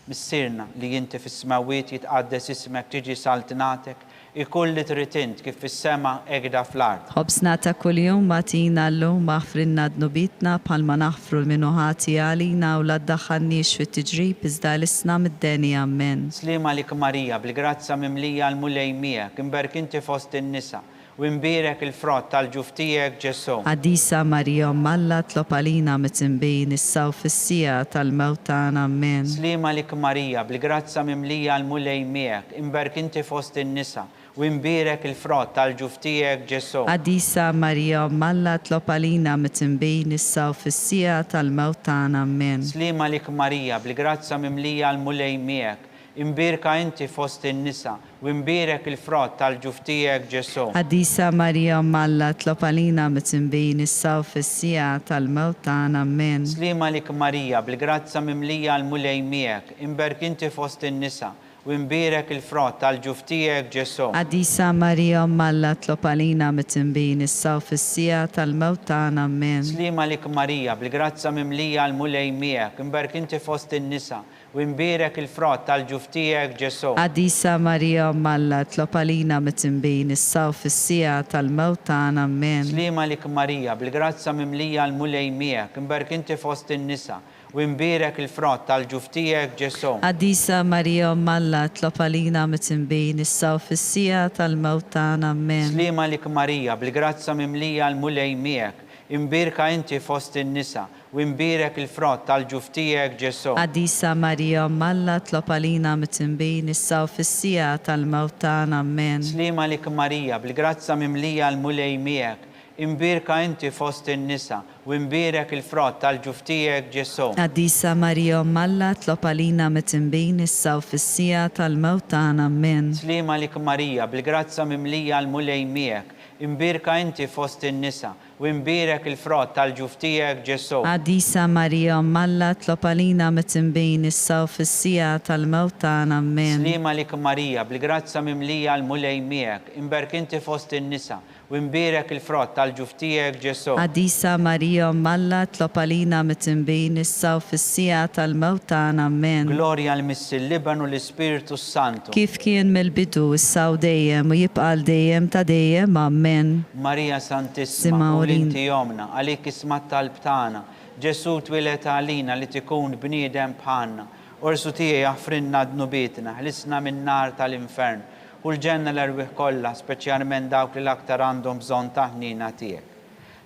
Missirna li inti fis-smawiet jitqaddes ismek, tiġi saltinatek, ikulli trid int kif fis-sema egda fl-art. Ħobżna ta' kuljum atina llum aħfrinna dnubitna bħalma naħfru l-minuħati għalina u la ddaħħalniex fit-tiġrib iżda l-isna mid-denja. Amen. Slima lik Marija, bil-grazza mimlija l-mulej miegħek, imbirk inti fost in-nisa u imbierek il-frott tal-ġuf tiegħek Ġesu. Għadisa Marija Malla tlob għalina mitzinbin issa u fissija tal-mewt tagħna. Amen. Slima lik Marija, bil-grazza mimlija l-mulej miegħek, imberk inti fost in-nisa, u imbierek il-frott tal-ġuf tiegħek Ġesu. Għadisa Marija Malla tlob għalina mitzinbin issa u fissija tal-mewt tagħna. Amen. Slima lik Marija, bil-grazza mimlija l-mulej miegħek, imbirka inti fost in-nisa, u imbierek il-frott tal-ġuf tiegħek Ġesu. Għadisa Marija Malla tlob għalina mitzinbin issa u fissija tal-mewt tagħna. Amen. Slima lik Marija, bil-grazza mimlija l-mulej miegħek, imberk inti fost in-nisa, u imbierek il-frott tal-ġuf tiegħek Ġesu. Għadisa Marija Malla tlob għalina mitzinbin issa u fissija tal-mewt tagħna. Amen. Slima lik Marija, bil-grazza mimlija l-mulej miegħek, imberk inti fost in-nisa, u imbierek il-frott tal-ġuf tiegħek Ġesu. Għadisa Marija Malla tlob għalina mitzinbin issa u fissija tal-mewt tagħna. Amen. Slima lik Marija, bil-grazza mimlija l-mulej miegħek, imberk inti fost in-nisa, u imbierek il-frott tal-ġuf tiegħek Ġesu. Għadisa Marija Malla tlob għalina mitzinbin issa u fissija tal-mewt tagħna. Amen. Slima lik Marija, bil-grazza mimlija l-mulej miegħek, imbirka inti fost in-nisa, u imbierek il-frott tal-ġuf tiegħek Ġesu. Għadisa Marija Malla tlob għalina mitzinbin issa u fissija tal-mewt tagħna. Amen. Slima lik Marija, bil-grazza mimlija l-mulej miegħek, imbirka inti fost in-nisa, u imbierek il-frott tal-ġuf tiegħek Ġesu. Għadisa Marija Malla tlob għalina mitzinbin issa u fissija tal-mewt tagħna. Amen. Slima lik Marija, bil-grazza mimlija l-mulej miegħek, imbirka inti fost in-nisa, u imbierek il-frott tal-ġuf tiegħek Ġesu. Għadisa Marija Malla tlob għalina mitzinbin issa u fissija tal-mewt tagħna. Amen. Slima lik Marija, bil-grazza mimlija l-mulej miegħek, imberk inti fost in-nisa, u imbierek il-frott tal-ġuf tiegħek Ġesu. Għadisa Marija Malla tlob għalina mitzinbin issa u fissija tal-mewt tagħna. Amen. Glorja l-Missil-Liban u l-Ispiritu Santu. Kif kien mill-bidu issa u dejjem u jibqa' dejjem ta' dejjem. Amen. Marija Santissima, u l-inti jomna, għalik ismat tal-btana, Ġesu twilet għalina li tikun bniedem bħanna, orsu tiegħi jaħfrinna dnubietna, ħlisna minn nar tal-infern, u l-ġenna l-erwieħ kollha, speċjalment dawk li l-aktar għandhom bżonn ta' ħnina tiegħek.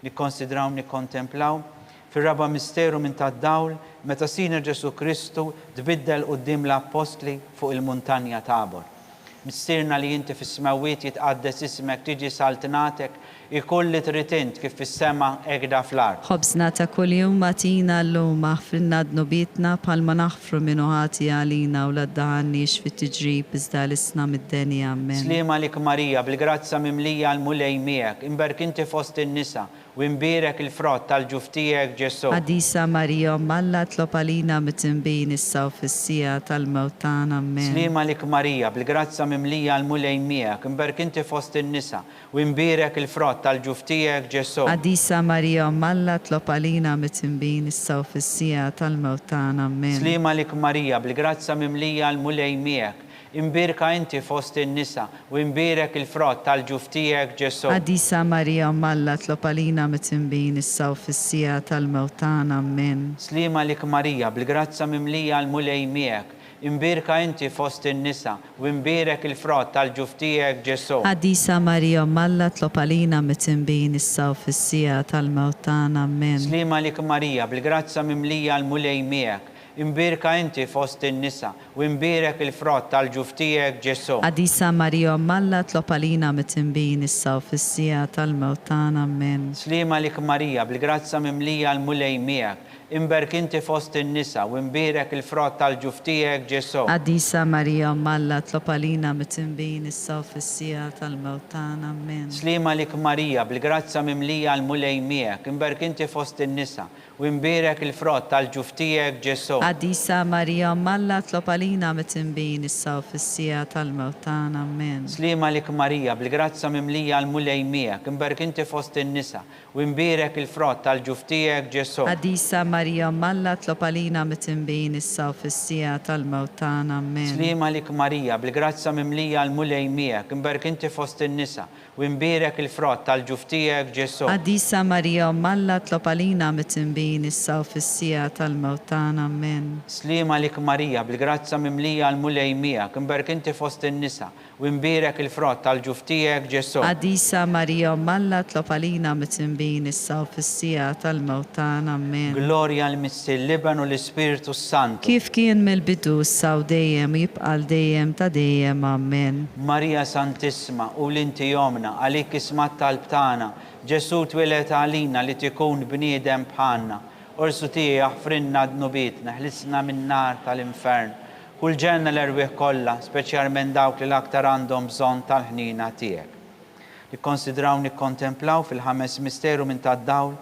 Nikkonsidraw, nikkontemplaw fir-raba misteru minn tad-dawl meta Sina Ġesu Kristu tbiddel quddiem l-Apostli fuq il-muntanja Tabor. Misterna li inti fis-smawiet jitqaddes ismek, tiġi saltinatek, ikolli tritint kif fis-sema egda fl-ard. Ħobżna ta' kuljum atina llum aħfrinna dnubietna bħalma naħfru minnu ħati għalina u l-addaħannix fit-tiġrib iżda l-isna mid-denja. Amen. Slima lik Marija, bil-grazza mimlija l-mulej miegħek, imberk inti fost in-nisa, u imbierek il-frott tal-ġuf tiegħek Ġesu. Għadisa Marija Malla tlob għalina mitzinbin issa u fissija tal-mewt tagħna. Amen. Slima lik Marija, bil-grazza mimlija l-mulej miegħek, imberk inti fost in-nisa, u imbierek il-frott tal-ġuf tiegħek Ġesu. Għadisa Marija Malla tlob għalina mitzinbin issa u fissija tal-mewt tagħna. Amen. Slima lik Marija, bil-grazza mimlija l-mulej miegħek, imbirka inti fost in-nisa, u imbierek il-frott tal-ġuf tiegħek Ġesu. Għadisa Marija Malla tlob għalina mitzinbin issa u fissija tal-mewt tagħna. Amen. Slima lik Marija, bil-grazza mimlija l-mulej miegħek, imbirka inti fost in-nisa, u imbierek il-frott tal-ġuf tiegħek Ġesu. Għadisa Marija Malla tlob għalina mitzinbin issa u fissija tal-mewt tagħna. Amen. Slima lik Marija, bil-grazza mimlija l-mulej miegħek, imbirka inti fost in-nisa, u imbierek il-frott tal-ġuf tiegħek Ġesu. Għadisa Marija Malla tlob għalina mitzinbin issa u fissija tal-mewt tagħna. Amen. Slima lik Marija, bil-grazza mimlija l-mulej miegħek, imberk inti fost in-nisa, u imbierek il-frott tal-ġuf tiegħek Ġesu. Għadisa Marija Malla tlob għalina mitzinbin issa u fissija tal-mewt tagħna. Amen. Slima lik Marija, bil-grazza mimlija l-mulej miegħek, imberk inti fost in-nisa, u imbierek il-frott tal-ġuf tiegħek Ġesu. Għadisa Marija Malla tlob għalina mitzinbin issa u fissija tal-mewt tagħna. Amen. Slima lik Marija, bil-grazza mimlija l-mulej miegħek, imberk inti fost in-nisa, u imbierek il-frott tal-ġuf tiegħek Ġesu. Għadisa Marija Malla tlob għalina mitzinbin issa u fissija tal-mewt tagħna. Amen. Slima lik Marija, bil-grazza mimlija l-mulej miegħek, imberk inti fost in-nisa, u imbierek il-frott tal-ġuf tiegħek Ġesu. Għadisa Marija Malla tlob għalina mitzinbin issa u fissija tal-mewt tagħna. Amen. Slima lik Marija, bil-grazza mimlija l-mulej miegħek, imberk inti fost in-nisa, u imbirek il-frott tal-ġuftijek Ġesu. Qadisa Marija Malla tlob għalina mitinbin issa u fis-sija tal-mewt tagħna. Amen. Gloria l-Missilliban u l-Ispiritu Santu. Kif kien mill-bidu issa u dejjem jibqa' dejjem ta' dejjem. Amen. Marija Santissima u l-inti jomna għalik ismat tal-btana, Ġesu twilet għalina li tikun bniedem bħanna. Orsu tijie jaħfrinna d-nubitna, ħlisna minn nar tal-infern. Kull ġenna l-erwieħ kollha, speċjalment dawk li l-aktar għandhom bżonn tal-ħnina tiegħek. Nikkonsidraw nikkontemplaw fil-ħames misteru minn tad-dawl,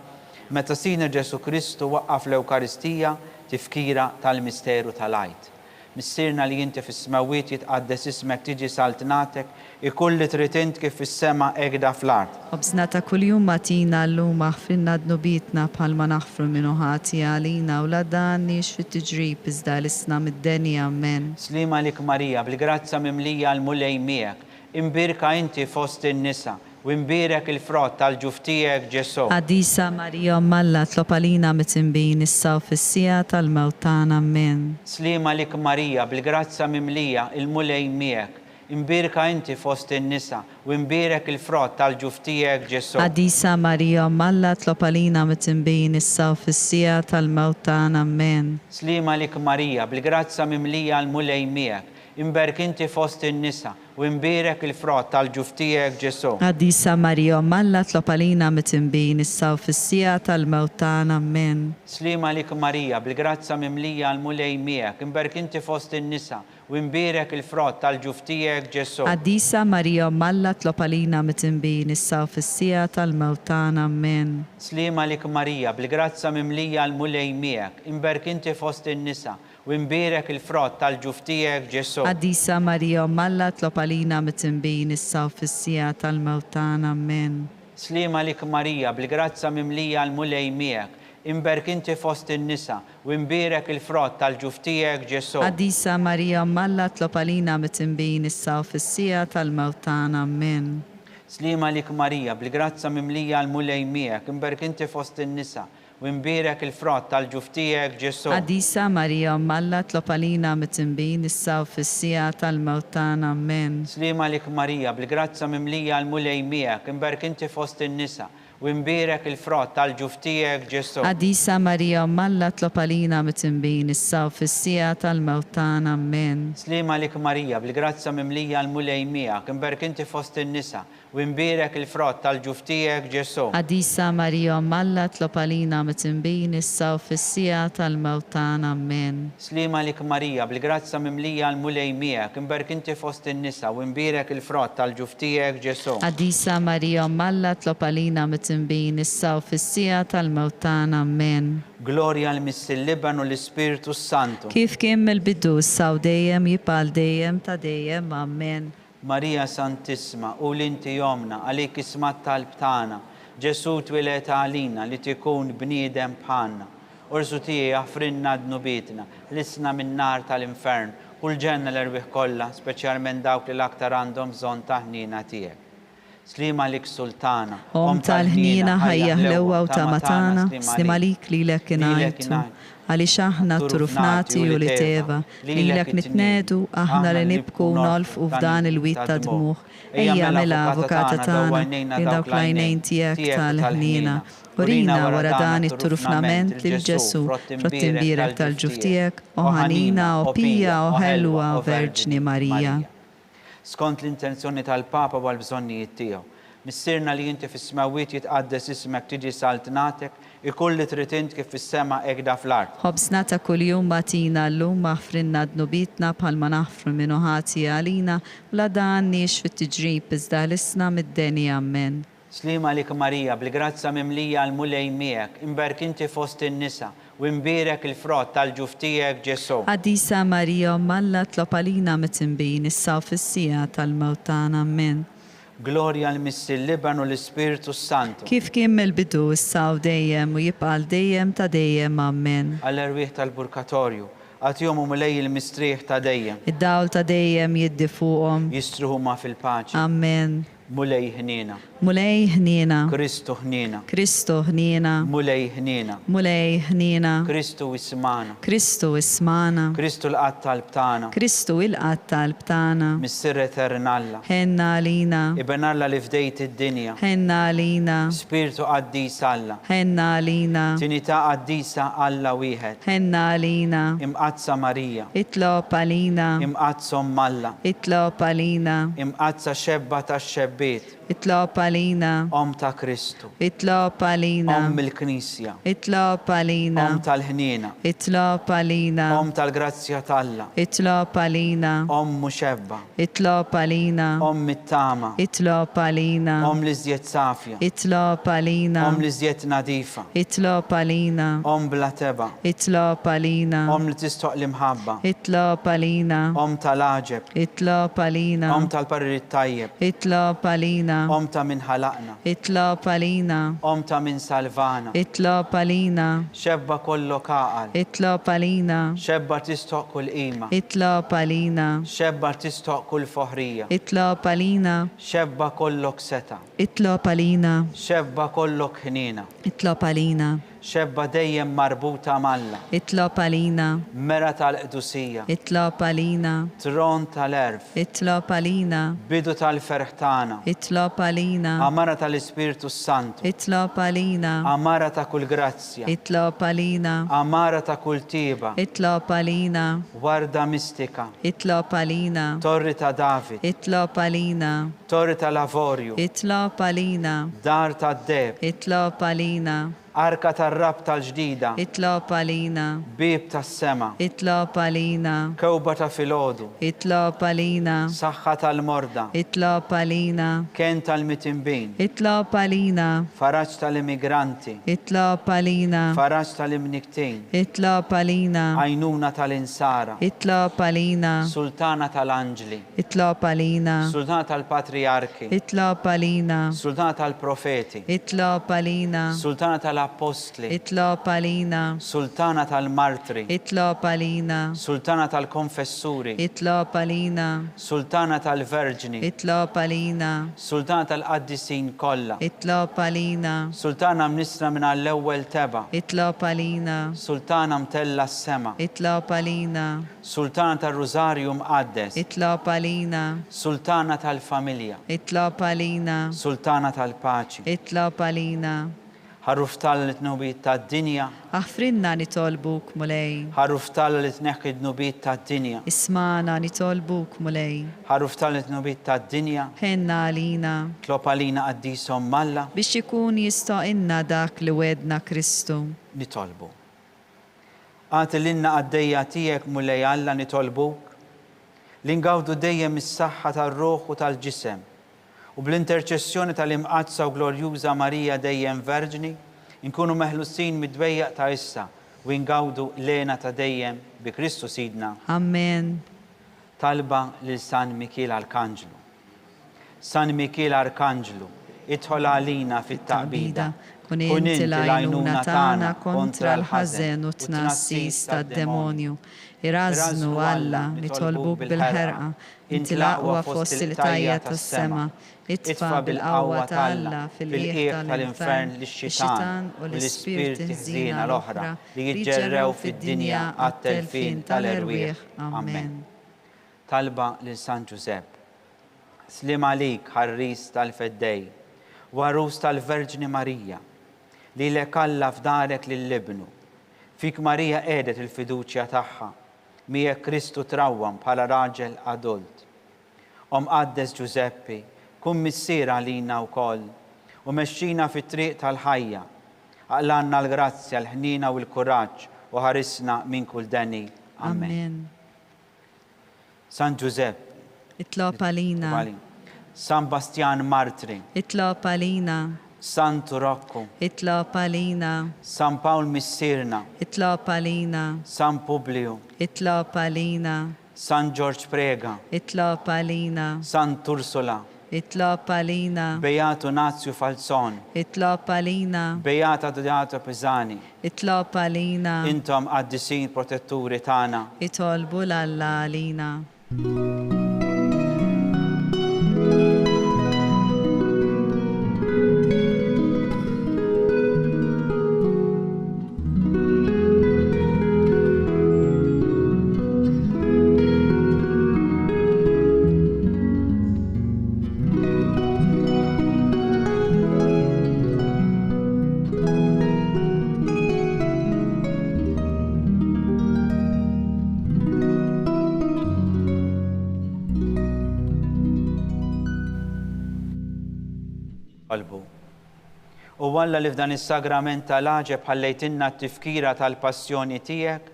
meta Sina Ġesu Kristu waqqaf l-Ewkaristija tifkira tal-misteru tal-għajt. Missirna li jinti fis-smawiet jitqaddes ismek tiġi saltnatek, ikulli tritint kif fis-sema egda fl-art. Obżna ta' kuljum matina llum aħfrinna d-nubitna bħalma naħfru minnu ħati għalina u la danniex fit-tiġrib iżda l-isna mid-denja. Amen. Slima lik Marija, bil-grazza mimlija l-mulej miegħek, imbirka inti fost in-nisa, u imbirek il-frott tal-ġuftijek Ġesu. Qadisa Marija Malla tlob għalina mitinbin issa u fis-sija tal-mewt tagħna. Amen. Slima lik Marija, bil-grazza mimlija il-mulej miegħek, imbirka inti fost in-nisa, u imbirek il-frott tal-ġuftijek Ġesu. Qadisa Marija Malla tlob għalina mitinbin issa u fis-sija tal-mewt tagħna. Amen. Slima lik Marija, bil-grazza mimlija l-mulej miegħek, imberk inti fost in-nisa, u imbirek il-frott tal-ġuftijek Ġesu. Qadisa Marija Malla tlob għalina mitinbin issa u fis-sija tal-mewt tagħna. Amen. Slima lik Marija, bil-grazza mimlija l-mulej miegħek, imberk inti fost in-nisa, u imbirek il-frott tal-ġuftijek Ġesu. Qadisa Marija Malla tlob għalina mitinbin issa u fis-sija tal-mewt tagħna. Amen. Slima lik Marija, bil-grazza mimlija l-mulej miegħek, imberk inti fost in-nisa, u imbirek il-frott tal-ġuftijek Ġesu. Qadisa Marija Malla tlob għalina mitinbin issa u fis-sija tal-mewt tagħna. Amen. Slima lik Marija, bil-grazza mimlija l-mulej miegħek, imberk inti fost in-nisa, u imbirek il-frott tal-ġuftijek Ġesu. Qadisa Marija Malla tlob għalina mitinbin issa u fis-sija tal-mewt tagħna. Amen. Slima lik Marija, bil-grazza mimlija l-mulej miegħek, imberk inti fost in-nisa, u imbirek il-frott tal-ġuftijek Ġesu. Qadisa Marija Malla tlob għalina mitinbin issa u fis-sija tal-mewt tagħna. Amen. Slima lik Marija, bil-grazza mimlija l-mulej miegħek, imberk inti fost in-nisa, u imbirek il-frott tal-ġuftijek Ġesu. Qadisa Marija Malla tlob għalina mitinbin issa u fis-sija tal-mewt tagħna. Amen. Slima lik Marija, bil-grazza mimlija l-mulej miegħek, imberk inti fost in-nisa, u imbirek il-frott tal-ġuftijek Ġesu. Qadisa Marija Malla tlob għalina mitinbin issa u fis-sija tal-mewt tagħna. Amen. Slima lik Marija, bil-grazza mimlija l-mulej miegħek, imberk inti fost in-nisa, u imbirek il-frott tal-ġuftijek Ġesu. Qadisa Marija Malla tlob għalina mitinbin issa u fis-sija tal-mewt tagħna. Amen. Gloria l-Missilliban u l-Ispiritu Santu. Kif kien mill-bidu issa u dejjem jibqa' dejjem ta' dejjem. Amen. Marija Santissima u l-inti jomna għalik ismat tal-btana, Ġesu twilet għalina li tikun bniedem bħanna. Orsu tijie jaħfrinna d-nubitna, l-isna minn nar tal-infern, kull ġenna l-erwieħ kollha, speċjalment dawk li l-aktar għandhom bżonn ta' ħnina tiegħek. Slima lik Sultana, Om tal-ħnina ħajja ħlewwa u ta' matana, slima lik lilek ingħajtu. Għaliex aħna trufnati u li teva, lilek nitnedu, aħna li nibku nolfqu f'dan il-wit ta' dmuħ. Ejja mela avukata tagħna li dawk l-għajnejn tiegħek tal-ħnina. Urina wara dan it-trufnament lil Ġesu, frott imbirek tal-ġuftijek, o ħanina, o pija, o ħelwa, o Verġni Marija. Skont l-intenzjoni tal-Papa u għal-bżonnijiet tiegħu. Missirna li jinti fis-smawiet jitqaddes ismek tiġi saltnatek, ikulli tritint kif fis-sema egda fl-art. Ħobsna ta' kuljum matina llum aħfrinna d-nubitna bħalma naħfru minnu ħati għalina, la danniex fit-tiġrib iżda l-isna mid-denja. Amen. Slima lik Marija, bil-grazza mimlija l-mulej miegħek, imberk inti fost in-nisa, u imbirek il-frott tal-ġuftijek Ġesu. Qadisa Marija Malla tlob għalina mitinbin issa u fis-sija tal-mewt tagħna. Amen. Gloria l-Missilliban u l-Ispiritu Santu. Kif kien mill-bidu issa u dejjem u jibqa' dejjem ta' dejjem. Amen. Għall-erwieħ tal-Purgatorju, għatjom u mulej il-mistrieħ ta' dejjem. Id-dawl ta' dejjem jiddi fuqhom. Jistruħu ma fil-paċi. Amen. Mulej ħnina. Mulej ħnina. Kristu ħnina. Kristu ħnina. Mulej ħnina. Mulej ħnina. Kristu ismana. Kristu ismana. Kristu l-qatt tal-btana. Kristu il-qatt tal-btana. Mis-sir eternalla. Ħenna lina. Ibenalla li fdejt id-dinja. Ħenna lina. Spiritu qaddis Alla. Ħenna lina. Trinità qaddisa Alla wieħed. Ħenna lina. Imqazza Marija. Itlob għalina. Imqazza Malla. Itlob għalina. Imqazza xebba tax-xebbiet. Itlob għalina. Om ta' Kristu. Itlob għalina. Om il-Knisja. Itlob għalina. Om tal-ħnina. Itlob għalina. Om tal-grazzja talla. Itlob għalina. Om muxebba. Itlob għalina. Om mit-tama. Itlob għalina. Om li żjed safja. Itlob għalina. Om li żjed nadifa. Itlob għalina. Om bla teba. Itlob għalina. Om li tistoq l-imħabba. Itlob għalina. Om tal-aġeb. Itlob għalina. Om tal-parir tajjeb. Itlob għalina. Om ta' min ħalaqna. Itlob għalina. Om ta' min salvana. Itlob għalina. Xebba kollok aqal. Itlob għalina. Xebba tistoq kull qima. Itlob għalina. Xebba tistoq kull foħrija. Itlob għalina. Xebba kollok seta. Itlob għalina. Xebba kollok ħnina. Itlob għalina. Xebba dejjem marbuta malla. Itlob għalina. Mera tal-qdusija. Itlob għalina. Tron tal-erf. Itlob għalina. Bidu tal-ferħtana. Itlob għalina. Amara tal-Ispiritu Santu. Itlob għalina. Amara ta' kull grazzja. Itlob għalina. Amara ta' kull tiba. Itlob għalina. Warda mistika. Itlob għalina. Torri ta' David. Itlob għalina. Torri tal-Lavorju. Itlob għalina. Dar ta' Deb. Itlob għalina. Arka tar-rab tal-ġdida. Itlob għalina. Bib tas-sema. Itlob għalina. Kewba ta' filgħodu. Itlob għalina. Saħħa tal-morda. Itlob għalina. Ken tal-mitimbin. Itlob għalina. Faraġġ tal-immigranti. Itlob għalina. Faraġġ tal-imniktin. Itlob għalina. Għajnuna tal-insara. Itlob għalina. Sultana tal-anġli. Itlob għalina. Sultana tal-patriarki. Itlob għalina. Sultana tal-profeti. Itlob għalina. Sultana tal-apostli. Itlob għalina. Sultana tal-martri. Itlob għalina. Sultana tal-konfessuri. Itlob għalina. Sultana tal-verġni. Itlob għalina. Sultana tal-qaddisin kollha. Itlob għalina. Sultana mnisra minn għall-ewwel teba. Itlob għalina. Sultana mtella s-sema. Itlob għalina. Sultana tal-Rożarju mqaddes. Itlob għalina. Sultana tal-familja. Itlob għalina. Sultana tal-paċi. Itlob għalina. Ħarruf tal-tnubiet tad-dinja. Aħfrinna nitolbuk mulej. Ħarruf tal-tneħħi d-nubiet tad-dinja. Ismana nitolbuk mulej. Ħarruf tal-tnubiet tad-dinja. Ħenna għalina. Tlob għalina qaddisom Malla. Biex ikun jistaqinna dak li wedna Kristu. Nitolbu. Għati l-inna għaddejja tijek mulej Alla nitolbuk. L-ingawdu dejjem is-saħħa tal-ruħ u tal-ġisem. U bl-interċessjoni tal-imqazza u glorjuża Marija dejjem verġni, inkunu meħlusin mid-dwejjaq ta' issa u ingawdu lena ta' dejjem bi Kristu Sidna. Amen. Talba lil San Mikiel Arkanġlu. San Mikiel Arkanġlu, idħol għalina fit-taqbida. Kun inti l-għajnuna tagħna kontra l-ħażen u tnassis tad-demonju. Iraznu Alla nitolbuk bil-ħerqa. Inti l-aqwa fost il-tajja tas-sema. Itfa bil-qawwa tal-Alla fil-qiegħ tal-infern lix-xitan u l-ispirti ħżiena l-oħra li jiġġerrew fid-dinja għat-telfin tal-irwieħ. Amen. Talba lil San Ġusepp. Slim għalik ħarris tal-feddej, warus tal-Verġni Marija, li lek Alla f'darek lill-libnu. Fik Marija qiegħdet il-fiduċja tagħha, miegħek Kristu trawwam bħala raġel adult. Qaddes Ġuseppi, kun missier għalina wkoll u mexxina fit-triq tal-ħajja. Aqlanna l-grazzja, l-ħnina u l-kuraġġ u ħarisna minn kull deni. Amen. San Ġusepp. Itlob għalina. San Bastian Martri. Itlob għalina. San Turokku. Itlob għalina. San Pawl Missirna. Itlob għalina. San Publiu. Itlob għalina. San George Prega. Itlob għalina. San Tursula. Itlob għalina. Beato Nazio Falzon. Itlob għalina. Beata Donato Pisani. Itlob għalina. Intom qaddisin protetturi tagħna. Itolbu l-Alla għalina. qalbu. U Alla li f'dan is-sagrament tal-aġeb ħallejtinna t-tifkira tal-passjoni tiegħek,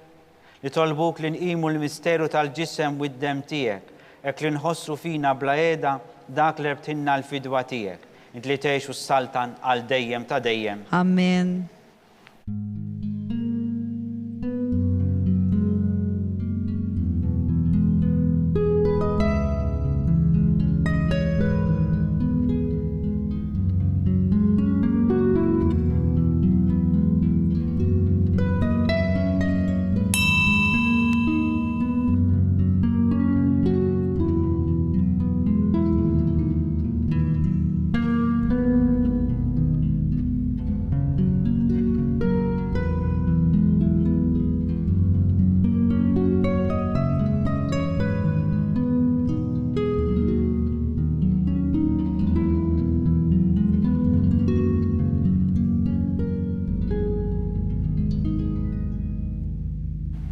li tolbuk li nqimu l-misteru tal-ġisem u d-dem tiegħek, hekk li nħossru fina bla qiegħda dak li rbtinna l-fidwa tiegħek, int li tgħixu s-saltan għal dejjem ta' dejjem. Amen.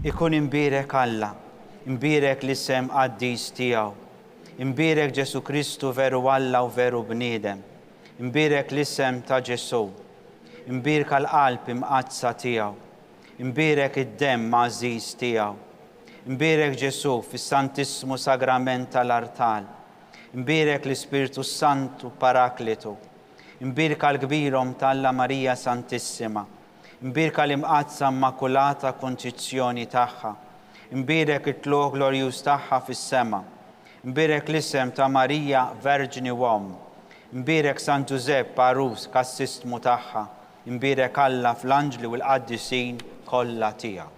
Ikun imbirek Alla, imbirek l-isem qaddis tiegħu, imbirek Ġesu Kristu veru Alla u veru bniedem, imbirek l-isem ta' Ġesu, imbirek l-qalb imqazza tiegħu, imbirek id-dem mażiż tiegħu, imbirek Ġesu fis-Santissimu Sagrament tal-Artal, imbirek l-Ispiritu Santu Paraklitu, imbirek l-kbirhom tal-Alla Marija Santissima, imbirka l-imqazza immakulata konċizzjoni tagħha, imbirek it-tluq glorjuż tagħha fis-sema, imbirek l-isem ta' Marija Verġni Uomm, imbirek San Giuseppe Arus kas-sistmu tagħha, imbirek Alla fl-anġli u l-qaddisin kollha tiegħu.